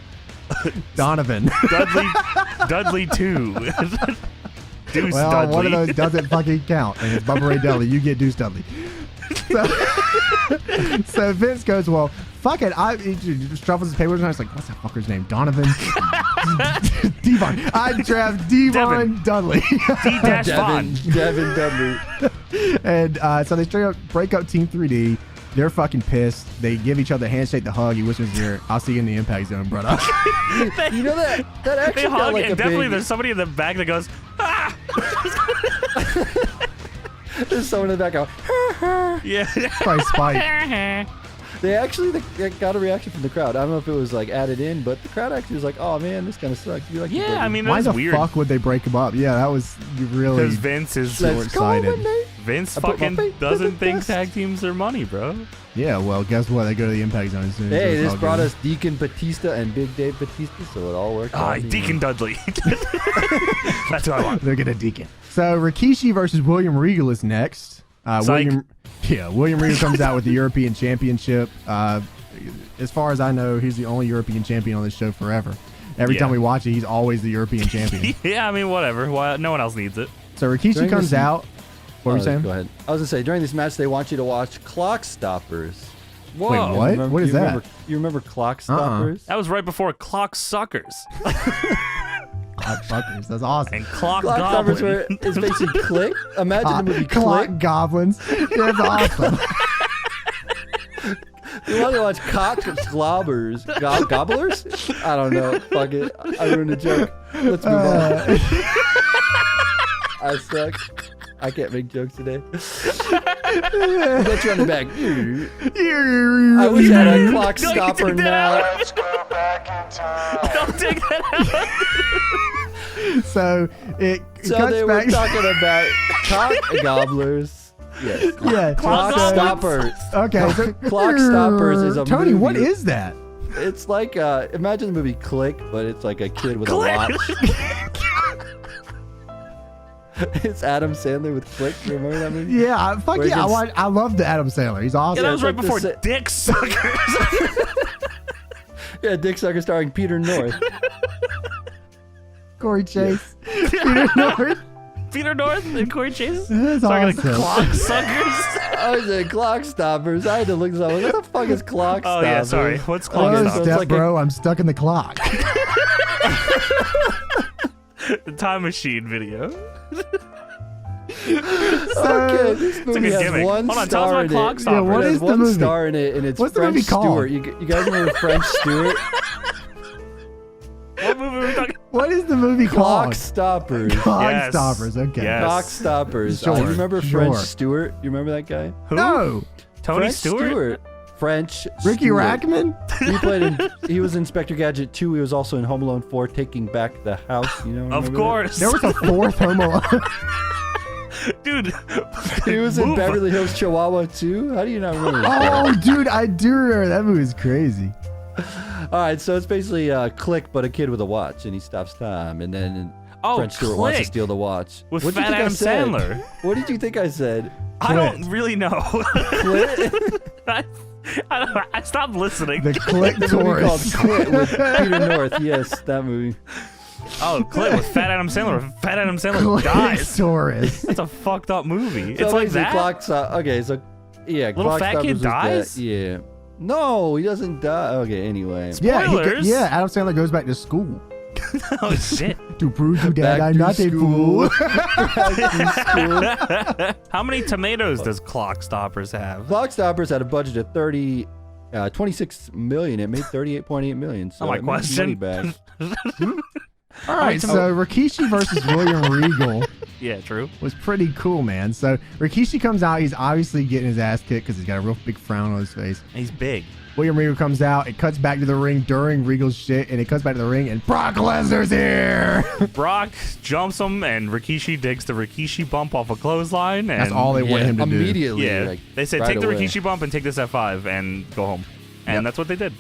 Donovan. Dudley 2. Deuce well, Dudley. one of those doesn't fucking count. And it's Bubba Ray Dudley. You get Deuce Dudley. So Vince goes, well, fuck it. He just shuffles his papers and I was like, what's that fucker's name? Donovan? Devon. I draft Devon Dudley. Devin Dudley. And so they straight up break up Team 3D. They're fucking pissed. They give each other the handshake, the hug. He whispers in his ear, I'll see you in the Impact Zone, brother. You know that actually they hug, got like and a definitely big... there's somebody in the back that goes, ah! There's someone in the back going, yeah. Probably Spike. They got a reaction from the crowd. I don't know if it was added in, but the crowd actually was like, "Oh man, this kind of sucks." You're like, yeah, I mean, why that's the weird. fuck would they break him up? Yeah, that was really because Vince is short-sighted. Vince fucking doesn't think tag teams are money, bro. Yeah, well, guess what? They go to the Impact Zone soon. Hey, this brought us Deacon Batista and Big Dave Batista, so it all worked out. Deacon Dudley. That's what I want. They're gonna Deacon. So Rikishi versus William Regal is next. William Regal comes out with the European Championship. As far as I know, he's the only European champion on this show forever. Every time we watch it, he's always the European champion. Yeah, I mean, whatever. No one else needs it. So Rikishi comes out. What were you saying? Go ahead. I was going to say, during this match, they want you to watch Clock Stoppers. Whoa. Wait, what? What is that? You remember Clock Stoppers? That was right before Clock Suckers. Clock Suckers. That's awesome. And Clock Stoppers Goblin. where it's basically Click. Imagine the movie Clock Click. Goblins. That's awesome. You want to watch cock slobbers? Gobblers? I don't know. Fuck it. I ruined the joke. Let's move on. I suck. I can't make jokes today. Get you on the back. I wish I had a clock stopper now. Let's go back in time. Don't take that out. So it So cuts they back. were talking about cock gobblers. Yes. Yeah, Clock so- stoppers. Okay, so Clock Stoppers is a Tony, movie. what is that? It's like imagine the movie Click, but it's like a kid with Click. a watch. It's Adam Sandler with Click. You remember that movie? Yeah, fuck Where he yeah. gets- I love the Adam Sandler. He's awesome. Yeah, that was right like before the Dick Suckers. Yeah, Dick Sucker starring Peter North. Corey Chase. Peter North. Peter North and Corey Chase. That's Sorry, awesome. like clock suckers. I was saying Clock Stoppers. I had to look this up. What the fuck is Clock Oh Stoppers? yeah, sorry. What's clock Okay, Oh, so stop? it's step, like bro. I'm stuck in the clock. The time machine video. Okay, this movie good has gimmick. one Hold on, tell us star about in Clock it. Stoppers. Yeah, what It has is the one movie? star in it, and it's What's the French movie called? Stewart. You guys remember French Stewart? What movie are we talking? What is the movie Clock called? Stoppers. Clock Yes. Stoppers. Okay. Yes. Clock Stoppers. Sure, You remember sure. French Stewart? You remember that guy? Who? No. Tony French Stewart? French Ricky Stewart. Rackman? He was Inspector Gadget 2. He was also in Home Alone 4, Taking Back the House. You know? Of remember course. There was a fourth Home Alone. Dude. that? He was in Move. Beverly Hills Chihuahua 2. How do you not remember that? Oh, dude, I do remember that movie. Was crazy. All right, so it's basically Click, but a kid with a watch, and he stops time, and then Oh, French Stewart wants to Click. steal the watch. With What did you Fat think I Adam said? Sandler. What did you think I said? I don't really know. Click? I stopped listening. The Click The movie called Taurus. Click with Peter North. Yes, that movie. Oh, Click with Fat Adam Sandler. Fat Adam Sandler Click dies. Taurus. That's a fucked up movie. So It's like basically that. Okay, so yeah, Little Clock fat Stoppers kid was that. dies? Yeah. No, he doesn't die. Okay, anyway. Yeah, Spoilers. yeah, Adam Sandler goes back to school. Oh shit. To prove to dad Back I'm to not a school. fool. How many tomatoes does Clock Stoppers have? Clock Stoppers had a budget of 26 million. It made 38.8 million. So Oh, my it made its money question. back. All right, so Rikishi versus William Regal Yeah, true. was pretty cool, man. So Rikishi comes out. He's obviously getting his ass kicked because he's got a real big frown on his face. He's big. William Regal comes out. It cuts back to the ring during Regal's shit, and it cuts back to the ring, and Brock Lesnar's here. Brock jumps him, and Rikishi digs the Rikishi bump off a clothesline. And That's all they want him to do. immediately. Yeah, like, they said right take the away. Rikishi bump and take this F5 and go home. And Yep. that's what they did.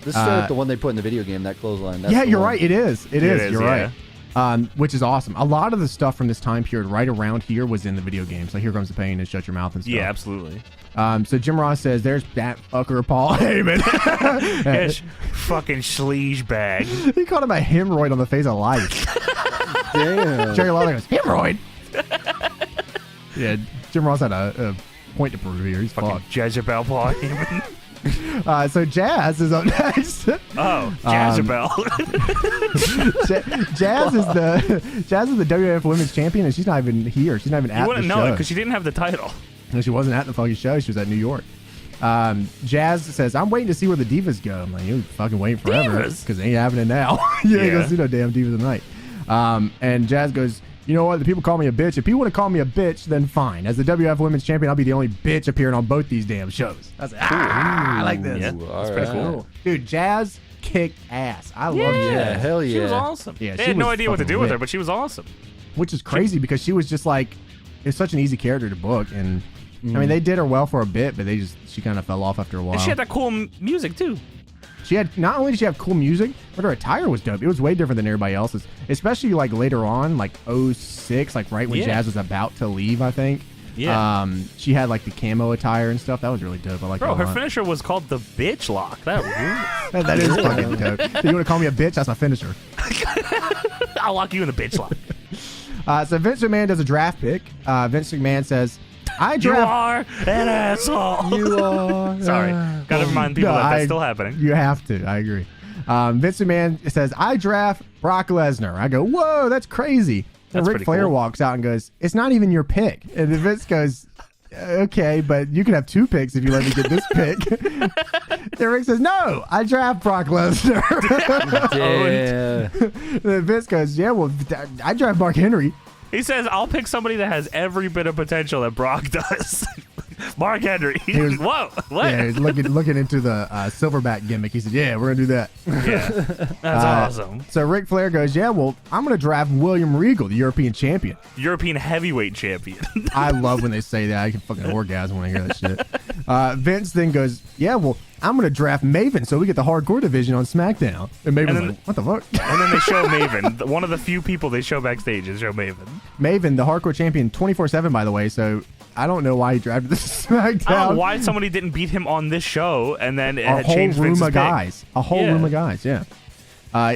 This is the one they put in the video game, that clothesline. That's Yeah, the you're one. right. It is. It It is. is, You're yeah. right. Which is awesome. A lot of the stuff from this time period right around here was in the video games. Like Here Comes the Pain and Shut Your Mouth and stuff. Yeah, absolutely. So Jim Ross says, "There's that fucker Paul Heyman." Yes, fucking sleaze bag. He called him a hemorrhoid on the face of life. Damn. Jerry Lawler goes, "Hemorrhoid." Yeah, Jim Ross had a point to prove here. He's Fucking fucked. Jezebel Paul Heyman. So Jazz is up next. Oh, Jezebel. Jazz is the WWF Women's Champion, and she's not even here. She's not even at You the wouldn't know it show. because she didn't have the title. No, she wasn't at the fucking show. She was at New York. Jazz says, "I'm waiting to see where the divas go." I'm like, "You're fucking waiting forever Divas? because they ain't happening now. You ain't Yeah. gonna see no damn divas tonight." And Jazz goes, "You know what? The people call me a bitch. If you want to call me a bitch, then fine. As the WWF Women's Champion, I'll be the only bitch appearing on both these damn shows." I was like, I like this. Yeah, Ooh, that's pretty alright. cool. Dude, Jazz kicked ass. I love Yeah. Jazz. Hell She was yeah. awesome. Yeah, They she had no was idea what to fucking do with her, lit. but she was awesome. Which is crazy because she was just like, it's such an easy character to book. And I mean, they did her well for a bit, but she kind of fell off after a while. And she had that cool music, too. She had, not only did she have cool music, but her attire was dope. It was way different than everybody else's, especially like later on, like 06, like right when Yeah. Jazz was about to leave, I think. Yeah. She had like the camo attire and stuff. That was really dope. I like Bro, that a her lot. finisher was called the bitch lock. That rules. That is fucking dope. If you want to call me a bitch? That's my finisher. I'll lock you in the bitch lock. So Vince McMahon does a draft pick. Vince McMahon says, "I You draft." are an asshole. You are. Sorry. Gotta remind people No, that that's I- still happening. You have to. I agree. Vince McMahon says, "I draft Brock Lesnar." I go, "Whoa, that's crazy." And That's Ric pretty Flair cool. walks out and goes, "It's not even your pick." And then Vince goes, okay, but you can have 2 picks if you let me get this pick. Then Rick says, no, I draft Brock Lesnar. Yeah. Then Vince goes, yeah, well, I draft Mark Henry. He says, I'll pick somebody that has every bit of potential that Brock does. Mark Henry. Whoa, what? Yeah, he's looking into the silverback gimmick. He said, yeah, we're going to do that. Yeah, that's awesome. So Ric Flair goes, yeah, well, I'm going to draft William Regal, the European champion. European heavyweight champion. I love when they say that. I can fucking orgasm when I hear that shit. Vince then goes, yeah, well, I'm going to draft Maven so we get the hardcore division on SmackDown. And Maven's like, what the fuck? And then they show Maven. One of the few people they show backstage is show Maven. Maven, the hardcore champion, 24/7, by the way, so I don't know why he drafted this SmackDown. I don't know why somebody didn't beat him on this show and then a whole changed room Vince's of pick. guys. A whole room of guys, yeah.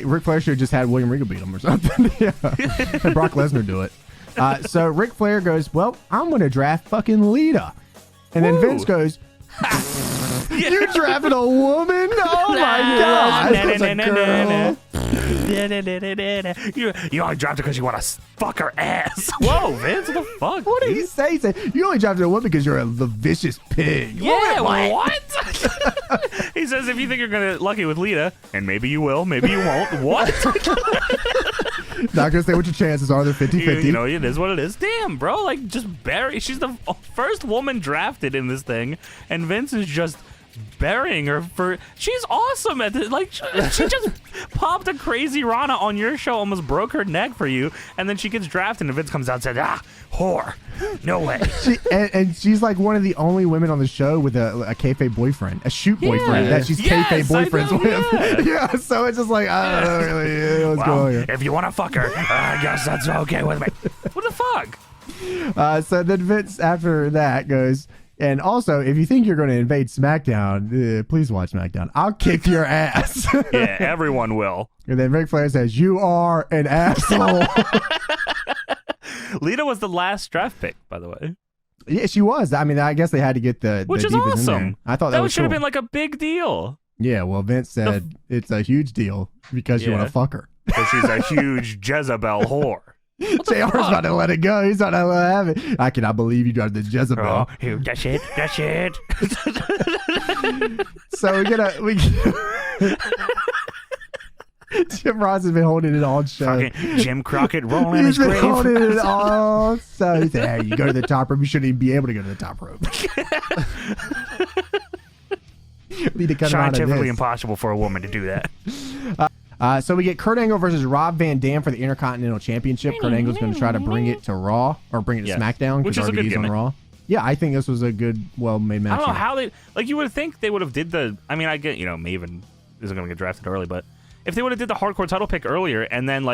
Ric Flair should have just had William Regal beat him or something. Yeah. And Brock Lesnar do it. So Ric Flair goes, well, I'm going to draft fucking Lita. And then Vince goes, you drafted a woman? Oh my God. It's a girl. You only drafted because you want to fuck her ass. Whoa, Vince, what the fuck? What did he say? He said, you only drafted a woman because you're the vicious pig. Yeah, what? He says, if you think you're going to lucky with Lita, and maybe you will, maybe you won't. What? Not going to say what your chances are. They're 50-50. You know, it is what it is. Damn, bro. Like, just bury. She's the first woman drafted in this thing, and Vince is just burying her for. She's awesome at this. Like, she just popped a crazy Rana on your show, almost broke her neck for you, and then she gets drafted, and Vince comes out and says, whore. No way. And she's like one of the only women on the show with a kayfabe boyfriend, a shoot boyfriend that she's kayfabe boyfriends with. Yeah, so it's just like, I don't know really what's going on here. If you want to fuck her, I guess that's okay with me. What the fuck? So then Vince, after that, goes, and also, if you think you're going to invade SmackDown, please watch SmackDown. I'll kick your ass. Yeah, everyone will. And then Ric Flair says, you are an asshole. Lita was the last draft pick, by the way. Yeah, she was. I mean, I guess they had to get the Which is divas in awesome. there. I thought that was should have cool. been like a big deal. Yeah, well, Vince said it's a huge deal because you want to fuck her. Because she's a huge Jezebel whore. JR's not to let it go. He's not to let it have it. I cannot believe you drive the Jezebel. Oh, that's it. That's it. So we get Jim Ross has been holding it all show. Fucking Jim Crockett rolling his He's been grave. holding it all. So he said, hey, you go to the top rope. You shouldn't even be able to go to the top rope. Need to cut him out of Scientifically this. impossible for a woman to do that. So we get Kurt Angle versus Rob Van Dam for the Intercontinental Championship. Kurt Angle's going to try to bring it to Raw or bring it to SmackDown Which because is a good RVD's on gimmick. Raw. Yeah, I think this was a good, well-made match. I don't know how they you would think they would have did the. I mean, I get Maven isn't going to get drafted early, but if they would have did the hardcore title pick earlier and then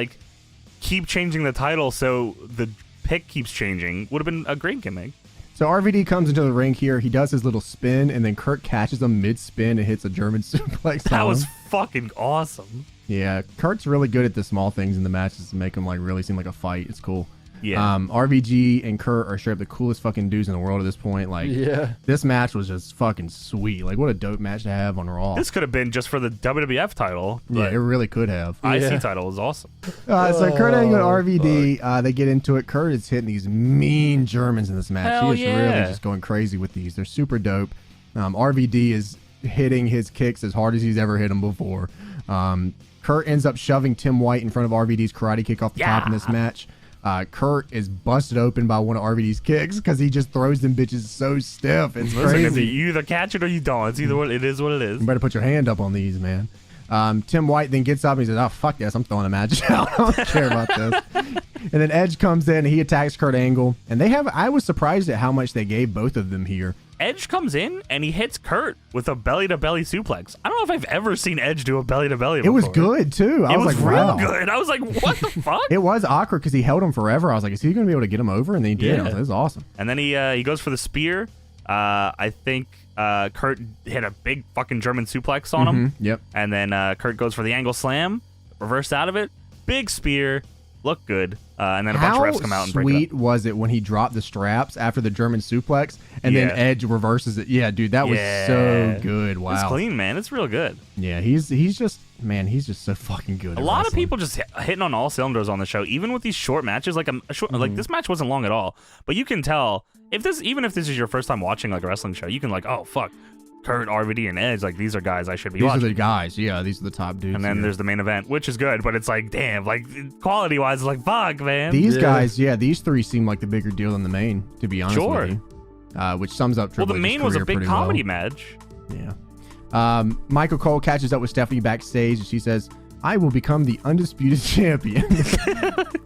keep changing the title so the pick keeps changing, would have been a great gimmick. So RVD comes into the ring here. He does his little spin, and then Kurt catches him mid-spin and hits a German suplex. That on was him. fucking awesome. Yeah, Kurt's really good at the small things in the matches to make him really seem like a fight. It's cool. Yeah. RVG and Kurt are straight up the coolest fucking dudes in the world at this point. This match was just fucking sweet. What a dope match to have on Raw. This could have been just for the WWF title. Yeah, it really could have. IC title is awesome. So Kurt Angle and RVD, they get into it. Kurt is hitting these mean Germans in this match. Hell He is really just going crazy with these. They're super dope. RVD is hitting his kicks as hard as he's ever hit them before. Kurt ends up shoving Tim White in front of RVD's karate kick off the top in this match. Kurt is busted open by one of RVD's kicks because he just throws them bitches so stiff. It's crazy. You either catch it or you don't. It's either what it is. What it is. You better put your hand up on these, man. Tim White then gets up and he says, "Oh fuck this! I'm throwing a match out. I don't care about this." And then Edge comes in and he attacks Kurt Angle. And I was surprised at how much they gave both of them here. Edge comes in and he hits Kurt with a belly-to-belly suplex. I don't know if I've ever seen Edge do a belly-to-belly before. It was good too. I was like, real wow. good. I was like, what the fuck? It was awkward because he held him forever. I was like, is he going to be able to get him over? And then he did. I was like, this is awesome. And then he goes for the spear. I think Kurt hit a big fucking German suplex on him. Yep. And then Kurt goes for the angle slam, reversed out of it. Big spear. Looked good. And then a bunch of refs come out and break it sweet up. was it when he dropped the straps after the German suplex and then Edge reverses it? Yeah, dude, that was so good. Wow. It's clean, man. It's real good. Yeah, he's just so fucking good. A lot of people just hitting on all cylinders on the show, even with these short matches. Like like this match wasn't long at all, but you can tell even if this is your first time watching like a wrestling show, you can like, oh fuck, Kurt, RVD, and Edge, like these are guys I should be watching. These are the guys, yeah. These are the top dudes. And then there's the main event, which is good, but it's like, damn, like quality wise, it's like fuck, man. These guys, these three seem like the bigger deal than the main, to be honest with you. Which sums up Triple Well, the main H's was a career big pretty comedy well. match. Yeah. Michael Cole catches up with Stephanie backstage, and she says, "I will become the undisputed champion."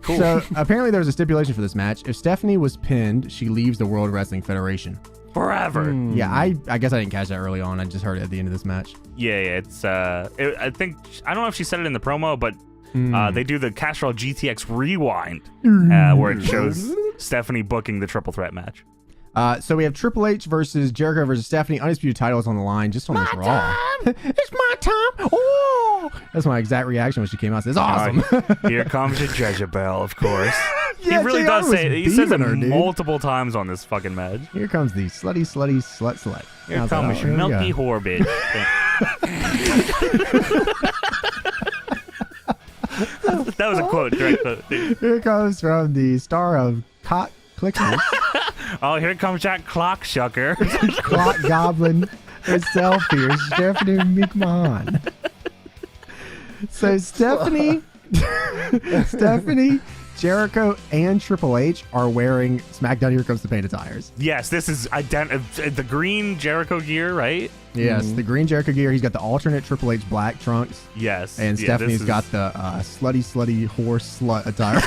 Cool. So apparently there was a stipulation for this match. If Stephanie was pinned, she leaves the World Wrestling Federation. Forever. Yeah, I guess I didn't catch that early on. I just heard it at the end of this match. Yeah, it's I think I don't know if she said it in the promo, but they do the Castrol GTX rewind where it shows Stephanie booking the triple threat match. So we have Triple H versus Jericho versus Stephanie. Undisputed titles on the line just on this Raw. It's my time. Oh, that's my exact reaction when she came out. It's awesome. Here comes your Jezebel, of course. Yeah, he really JR does was say it. He says it beaming her, dude. multiple times on this fucking match. Here comes the slutty, slut. Here How's comes that? your Here we milky go. whore bitch. That was a quote, direct quote. Dude. Here comes from the star of Cock Clickers, Oh, here comes that clock shucker. Clock Goblin herself here, Stephanie McMahon. So Stephanie, Jericho, and Triple H are wearing SmackDown Here Comes the Pain attires. Yes, this is the green Jericho gear, right? Yes, the green Jericho gear. He's got the alternate Triple H black trunks. Yes. And Yeah, Stephanie's got the slutty horse slut attire.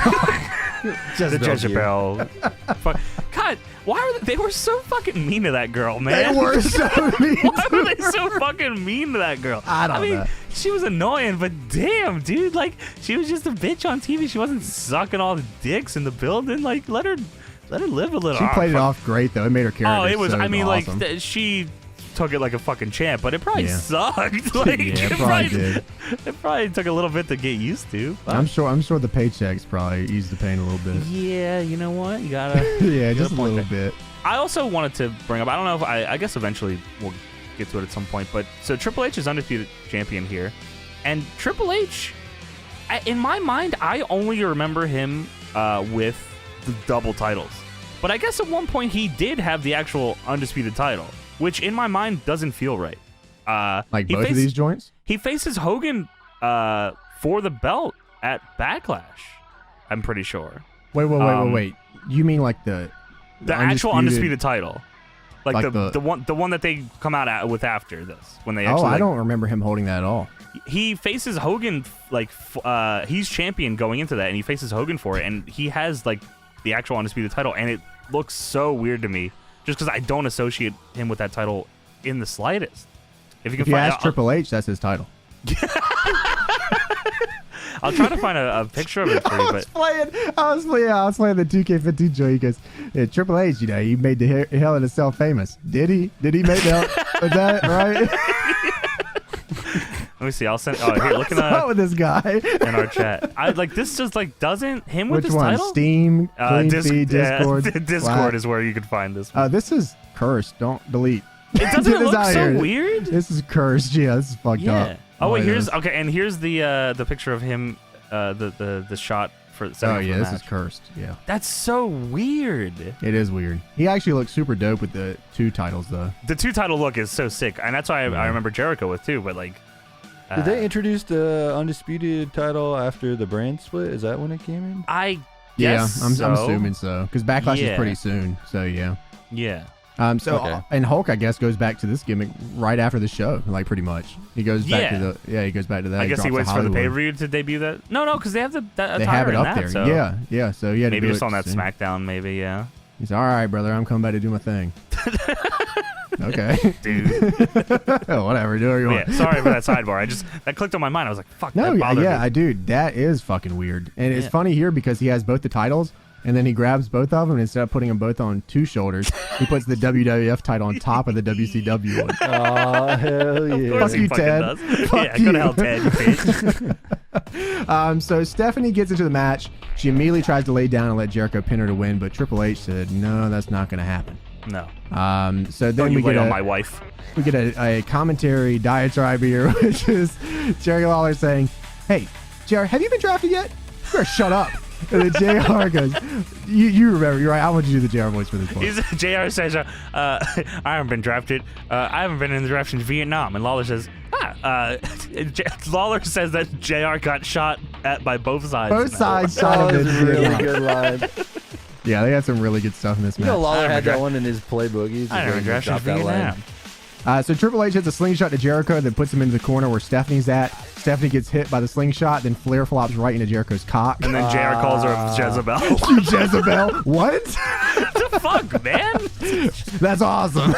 the Jezebel. Fuck. God, why were they were so fucking mean to that girl, man? They were so mean. Why were they so fucking mean to that girl? I don't know. She was annoying, but damn, dude, like she was just a bitch on TV. She wasn't sucking all the dicks in the building. Like let her live a little. She played it off great though. It made her character. Oh, it was. So I mean, awesome. like she took it like a fucking champ, but it probably sucked. Like, Yeah, it probably did. It probably took a little bit to get used to. I'm sure the paychecks probably eased the pain a little bit. Yeah, you know what? You gotta. Yeah, just a little bit. I also wanted to bring up. I don't know if I guess eventually we'll get to it at some point. But so Triple H is undefeated champion here, and Triple H, in my mind, I only remember him with the double titles. But I guess at one point he did have the actual undisputed title, which in my mind doesn't feel right. Like both of these joints? He faces Hogan for the belt at Backlash, I'm pretty sure. Wait. You mean like the actual undisputed title? Like, Like the one that they come out with after this, when they Oh, actually I don't remember him holding that at all. he faces Hogan, like he's champion going into that, and he faces Hogan for it, and he has like the actual undisputed title, and it looks so weird to me just because I don't associate him with that title in the slightest. If you ask Triple H, that's his title. I'll try to find a picture of it for you. I was playing the 2K15 joint. He goes, yeah, Triple H, he made the Hell in a Cell famous. Did he? Did he make that? Was that right? Let me see. I'll send. Oh, here, look What's up with this guy in our chat. I like this. Just like doesn't him with Which his one? title. Steam, Clean Feed, Discord. Discord Wow. is where you can find this one. This is cursed. Don't delete. It doesn't Get this look out so of here. weird. This is cursed. Yeah, this is fucked up. Oh wait, it here's is. okay, and here's the picture of him, the shot for. Oh yeah, this is cursed. Yeah, That's so weird. it is weird. He actually looks super dope with the two titles though. The two title look is so sick, and that's why I remember Jericho with too. But like, Did they introduce the undisputed title after the brand split? Is that when it came in? I Yeah, guess I'm so. assuming so because Backlash Yeah. is pretty soon. So yeah. Yeah. Okay. And Hulk, I guess, goes back to this gimmick right after the show, like pretty much. He goes back Yeah. to he goes back to that. I guess he drops waits to for the Hollywood. pay-per-view to debut that. No, because they have the that They attire have it in up that, there. So Yeah. So he had maybe to do just it on that soon. SmackDown, maybe. Yeah. He's all right, brother. I'm coming back to do my thing. Okay, Dude. whatever. Do what you want. Yeah. Sorry for that sidebar. That clicked on my mind. I was like, fuck. No, that bothered me. dude, that is fucking weird. And it's Yeah. funny here because he has both the titles, and then he grabs both of them, and instead of putting them both on two shoulders, he puts the WWF title on top of the WCW one. Oh, hell Of yeah. course Fuck he you, fucking Ted. does. Fuck Yeah, go you. to hell, Ted, you bitch. So Stephanie gets into the match. She immediately tries to lay down and let Jericho pin her to win, but Triple H said, no, that's not going to happen. No. So then we get on my wife. We get a commentary diatribe here, which is Jerry Lawler saying, hey, JR, have you been drafted yet? You better shut up. And then JR goes, you remember, you're right. I want you to do the JR voice for this one. JR says, I haven't been drafted. I haven't been in the draft since Vietnam. And Lawler says, Lawler says that JR got shot at by both sides. Both sides shot him. That was a really good line. Yeah, they had some really good stuff in this match. You know, Lawler had that one in his playbook. He's I never drafted Vietnam. So Triple H hits a slingshot to Jericho, then puts him into the corner where Stephanie's at. Stephanie gets hit by the slingshot, then Flair flops right into Jericho's cock. And then JR calls her Jezebel. Jezebel? What? What the fuck, man? That's awesome.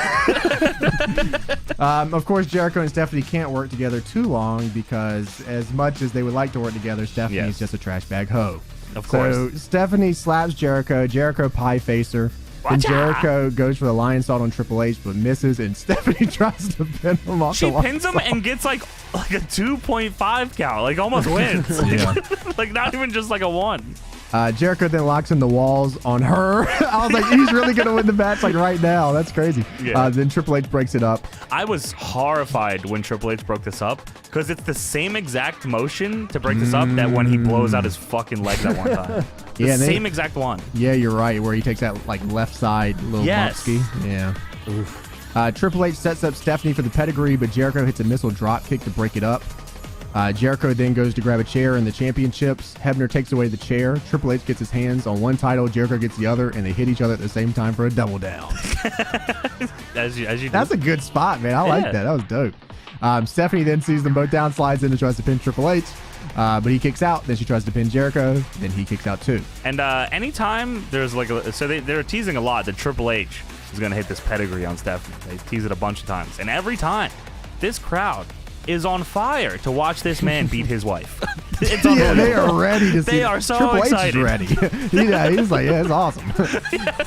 Of course, Jericho and Stephanie can't work together too long because as much as they would like to work together, Stephanie's just a trash bag hoe. Of course. So Stephanie slaps Jericho. Jericho pie face her. Then Jericho goes for the lion salt on Triple H, but misses, and Stephanie tries to pin him off. She pins him and gets like a 2.5 count, like almost wins. Yeah. Like not even just like a 1. Jericho then locks in the walls on her. I was like, he's really going to win the match like right now. That's crazy. Yeah. Then Triple H breaks it up. I was horrified when Triple H broke this up because it's the same exact motion to break this up that when he blows out his fucking leg that one time. The same exact one. Yeah, you're right. Where he takes that like left side little bumpski. Yeah. Triple H sets up Stephanie for the pedigree, but Jericho hits a missile drop kick to break it up. Jericho then goes to grab a chair in the championships. Hebner takes away the chair. Triple H gets his hands on one title. Jericho gets the other, and they hit each other at the same time for a double down. as you do. That's a good spot, man. I like that. That was dope. Stephanie then sees them both down, slides in, and tries to pin Triple H. But he kicks out. Then she tries to pin Jericho. Then he kicks out too. And anytime there's like they're teasing a lot that Triple H is going to hit this pedigree on Stephanie. They tease it a bunch of times. And every time, this crowd is on fire to watch this man beat his wife. It's yeah, they are ready to see. They are so Triple excited. H is ready. Yeah, he's like, yeah, it's awesome.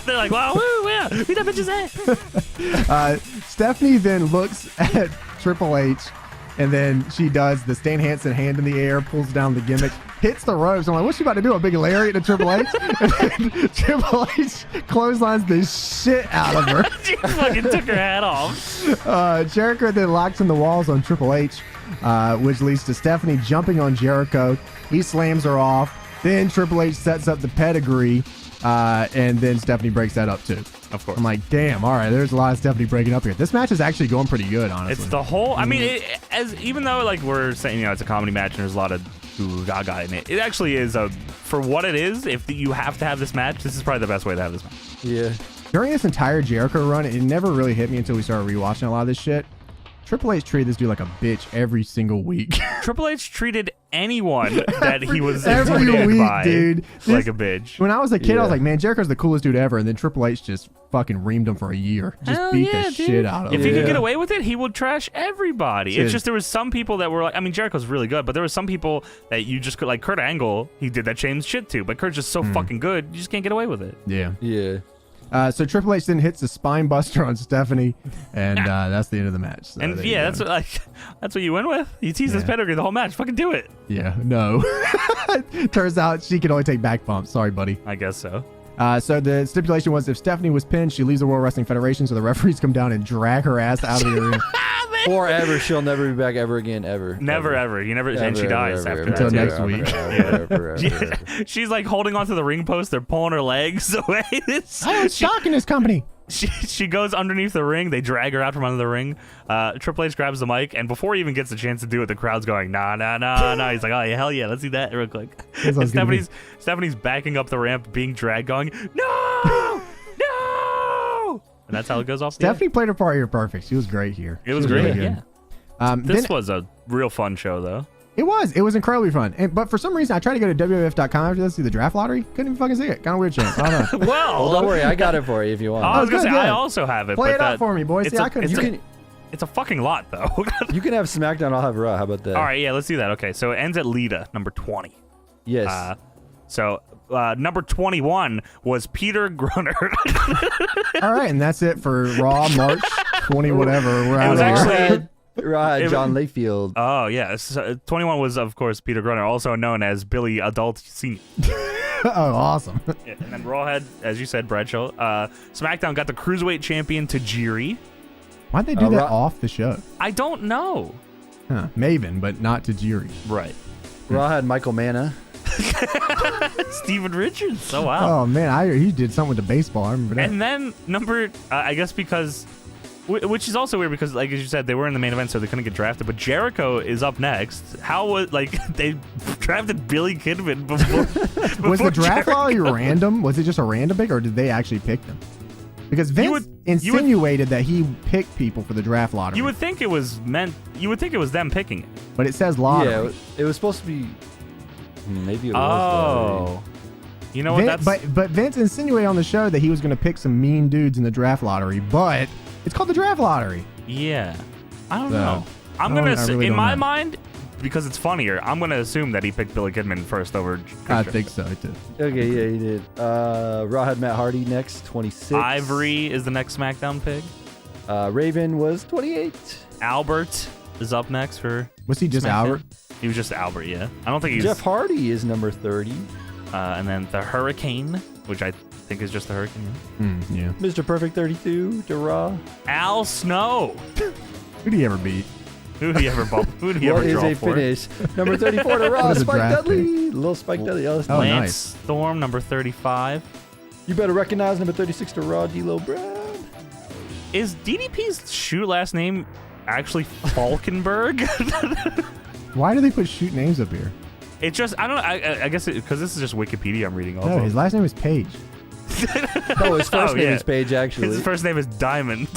They're like, wow, woo, yeah, beat that bitch's ass. Stephanie then looks at Triple H, and then she does the Stan Hansen hand in the air, pulls down the gimmick, hits the ropes. I'm like, what's she about to do? A big lariat to Triple H? And then Triple H clotheslines the shit out of her. She fucking took her hat off. Jericho then locks in the walls on Triple H, which leads to Stephanie jumping on Jericho. He slams her off. Then Triple H sets up the pedigree, and then Stephanie breaks that up too. Of course. I'm like, damn, all right, there's a lot of Stephanie breaking up here. This match is actually going pretty good, honestly. It's the whole, I mean, even though like we're saying, it's a comedy match and there's a lot of gaga in it, it actually is for what it is, if you have to have this match, this is probably the best way to have this match. Yeah. During this entire Jericho run, it never really hit me until we started rewatching a lot of this shit. Triple H treated this dude like a bitch every single week. Triple H treated anyone that he was every week, by dude, like a bitch. When I was a kid, I was like, man, Jericho's the coolest dude ever. And then Triple H just fucking reamed him for a year. Just beat the shit out of him. If he could get away with it, he would trash everybody. It's just there was some people that were like, I mean, Jericho's really good, but there was some people that you just could, like Kurt Angle, he did that same shit too. But Kurt's just so fucking good, you just can't get away with it. Yeah. Yeah. So Triple H then hits the spine buster on Stephanie, and that's the end of the match. So and yeah, that's what you win with. You tease this pedigree the whole match. Fucking do it. Yeah, no. Turns out she can only take back bumps. Sorry, buddy. I guess so. So the stipulation was if Stephanie was pinned, she leaves the World Wrestling Federation. So the referees come down and drag her ass out of the arena. Forever, she'll never be back ever again, ever. Never, ever. You never, and she dies after that. Until next week. Yeah. She's like holding onto the ring post. They're pulling her legs away. I was stock in this company. She goes underneath the ring. They drag her out from under the ring. Triple H grabs the mic, and before he even gets a chance to do it, the crowd's going, nah. He's like, oh, yeah, hell yeah, let's see that real quick. And Stephanie's backing up the ramp, being dragged, going, no! And that's how it goes off. Stephanie played her part here perfect. She was great here. It was great, really yeah. This was a real fun show, though. It was incredibly fun. But for some reason, I tried to go to WWF.com after this to see the draft lottery. Couldn't even fucking see it. Kind of weird chance. I don't know. Well, don't worry. I got it for you if you want. I was going to say, I also have it. Play it out for me, boys. See, it's a fucking lot, though. You can have SmackDown. I'll have Raw. How about that? All right, yeah, let's do that. Okay, so it ends at Lita, number 20. Yes. Number 21 was Peter Grunner. All right, and that's it for Raw March 20 whatever. We're out It was of here. actually Right, John Layfield. Oh, yeah. So, 21 was, of course, Peter Grunner, also known as Billy Adult Sr. Oh, awesome. Yeah, and then Raw had, as you said, Bradshaw. SmackDown got the Cruiserweight Champion Tajiri. Why'd they do that off the show? I don't know. Huh. Maven, but not Tajiri. Right. Raw had Michael Manna. Steven Richards. Oh, wow. Oh, man. He did something with the baseball. I remember that. And then I guess because, which is also weird because, like as you said, they were in the main event, so they couldn't get drafted. But Jericho is up next. How was they drafted Billy Kidman before? Was the draft lottery random? Was it just a random pick, or did they actually pick them? Because Vince insinuated that he picked people for the draft lottery. You would think it was them picking it. But it says lottery. Yeah, it was supposed to be. Maybe it was. Oh. You know what? But Vince insinuated on the show that he was going to pick some mean dudes in the draft lottery, but it's called the draft lottery. Yeah. I don't know. I'm going to, in my mind, because it's funnier, I'm going to assume that he picked Billy Kidman first over I think so, too. Okay, yeah, he did. Raw had Matt Hardy next, 26. Ivory is the next SmackDown pick. Raven was 28. Albert is up next for Was he just SmackDown. Albert? He was just Albert, yeah. I don't think he's... Jeff Hardy is number 30. And then the Hurricane, which I think is just the Hurricane. Yeah. Mr. Perfect 32 to Raw. Al Snow. Who do you ever beat? Who do you ever bump? Who do you What ever is draw a for? finish? Number 34 to Raw. What is a Spike draft Dudley. Little Spike Dudley. Oh, Oh, nice. Lance nice. Storm, number 35. You better recognize number 36 to Raw, D'Lo Brown. Is DDP's shoot last name actually Falkenberg? Why do they put shoot names up here? It just, I don't know, I guess because this is just Wikipedia I'm reading off No, of. his last name is Page. No, his first name yeah. is Paige, actually. His first name is Diamond.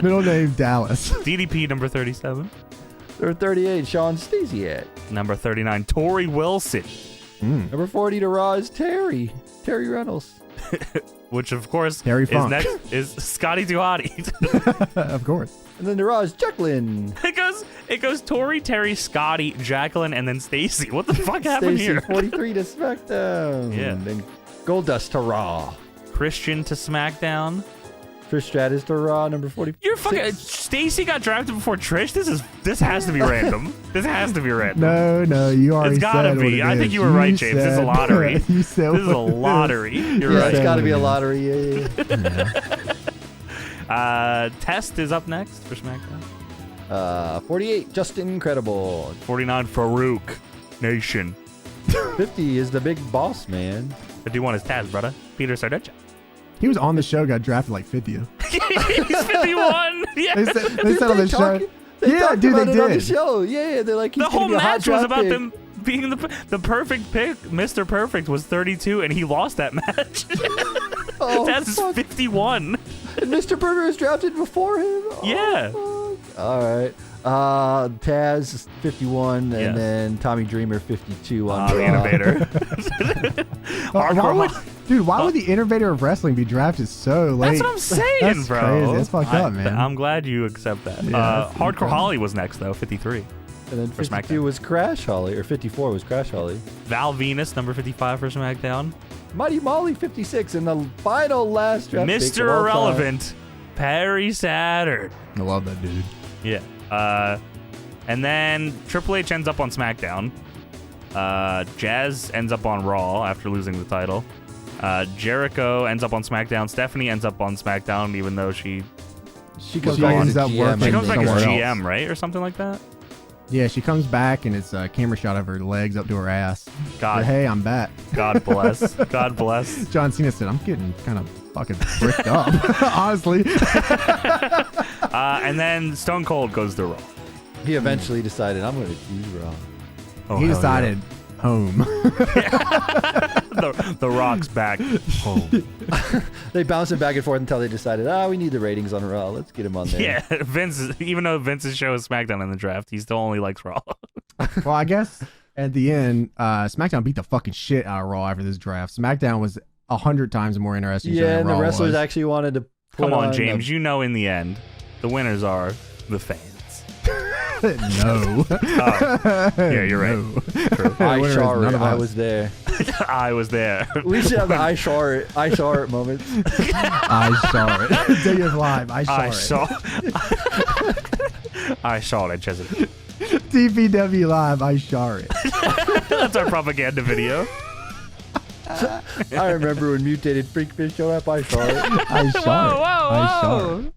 Middle name Dallas. DDP, number 37. Number 38, Sean Stasiak. Number 39, Tori Wilson. Number 40 to Raw is Terry Reynolds. Which, of course, Terry is Funk. next is Scotty Duhati. Of course. And then to Raw is Jacqueline. It goes Tori, Terry, Scotty, Jacqueline, and then Stacy. What the fuck happened Stacy, here? 43 to SmackDown. Yeah. And then Goldust to Raw. Christian to SmackDown. Trish Stratus to Raw, number 40. You're fucking. Stacy got drafted before Trish. This has to be random. This has to be random. No, you already It's gotta said what be. it I think is. you were right, James. This is a said- lottery. You said This is a what it lottery. You're Yeah, right. it's got to what be it a is. lottery. Yeah. Test is up next for SmackDown. 48, Justin Incredible. 49, Farouk Nation. 50 is the big boss man. 51 is Taz, brother. Peter Sardecha. He was on the show, got drafted like 50th. He's 51. Yeah. They said on the show. They Yeah, talked dude, about they it on the did. show. Yeah, they're like, he's The gonna whole be a hot match was draft about pick. them being the perfect pick. Mr. Perfect was 32, and he lost that match. Oh, Taz is fuck. 51. And Mr. Perfect was drafted before him? Yeah. Oh, fuck. All right. Taz is 51, Yes. and then Tommy Dreamer 52 on The Raw. innovator. Why would the innovator of wrestling be drafted so late? That's what I'm saying, That's bro. crazy. That's fucked up, man. I'm glad you accept that. Yeah, that's Hardcore incredible. Holly was next, though, 53. And then For 52 SmackDown. was Crash Holly, or 54 was Crash Holly. Val Venus, number 55 for SmackDown. Mighty Molly 56, and the final last draft pick of Mr. all time. Irrelevant, Perry Saturn. I love that dude. Yeah. And then Triple H ends up on SmackDown. Jazz ends up on Raw after losing the title. Jericho ends up on SmackDown. Stephanie ends up on SmackDown, even though she comes She back ends as up GM, working she comes back as somewhere GM, else. right, or something like that. Yeah, she comes back and it's a camera shot of her legs up to her ass. God, But, hey, I'm back. God bless. God bless. John Cena said, I'm getting kind of fucking bricked up, honestly. And then Stone Cold goes to Raw. He eventually decided, I'm going to choose Raw. Oh, He hell decided home. the Rock's back home. They bounced it back and forth until they decided, we need the ratings on Raw. Let's get him on there. Yeah, even though Vince's show is SmackDown in the draft, he still only likes Raw. Well, I guess at the end, SmackDown beat the fucking shit out of Raw after this draft. SmackDown was 100 times more interesting. Yeah, and than the Raw wrestlers was. actually wanted to put Come on, on James. You know in the end, the winners are the fans. No. Yeah, you're right. No. True. I Winners, saw none it. of I us. was there. I was there. We should have the I saw it moments. I saw it. Day of live. I saw I it. saw. I saw it, Chesed. TPW Live, I shar it. That's our propaganda video. I remember when Mutated Freakfish showed up. I saw it. I shar it. Whoa, I shar whoa, it. whoa.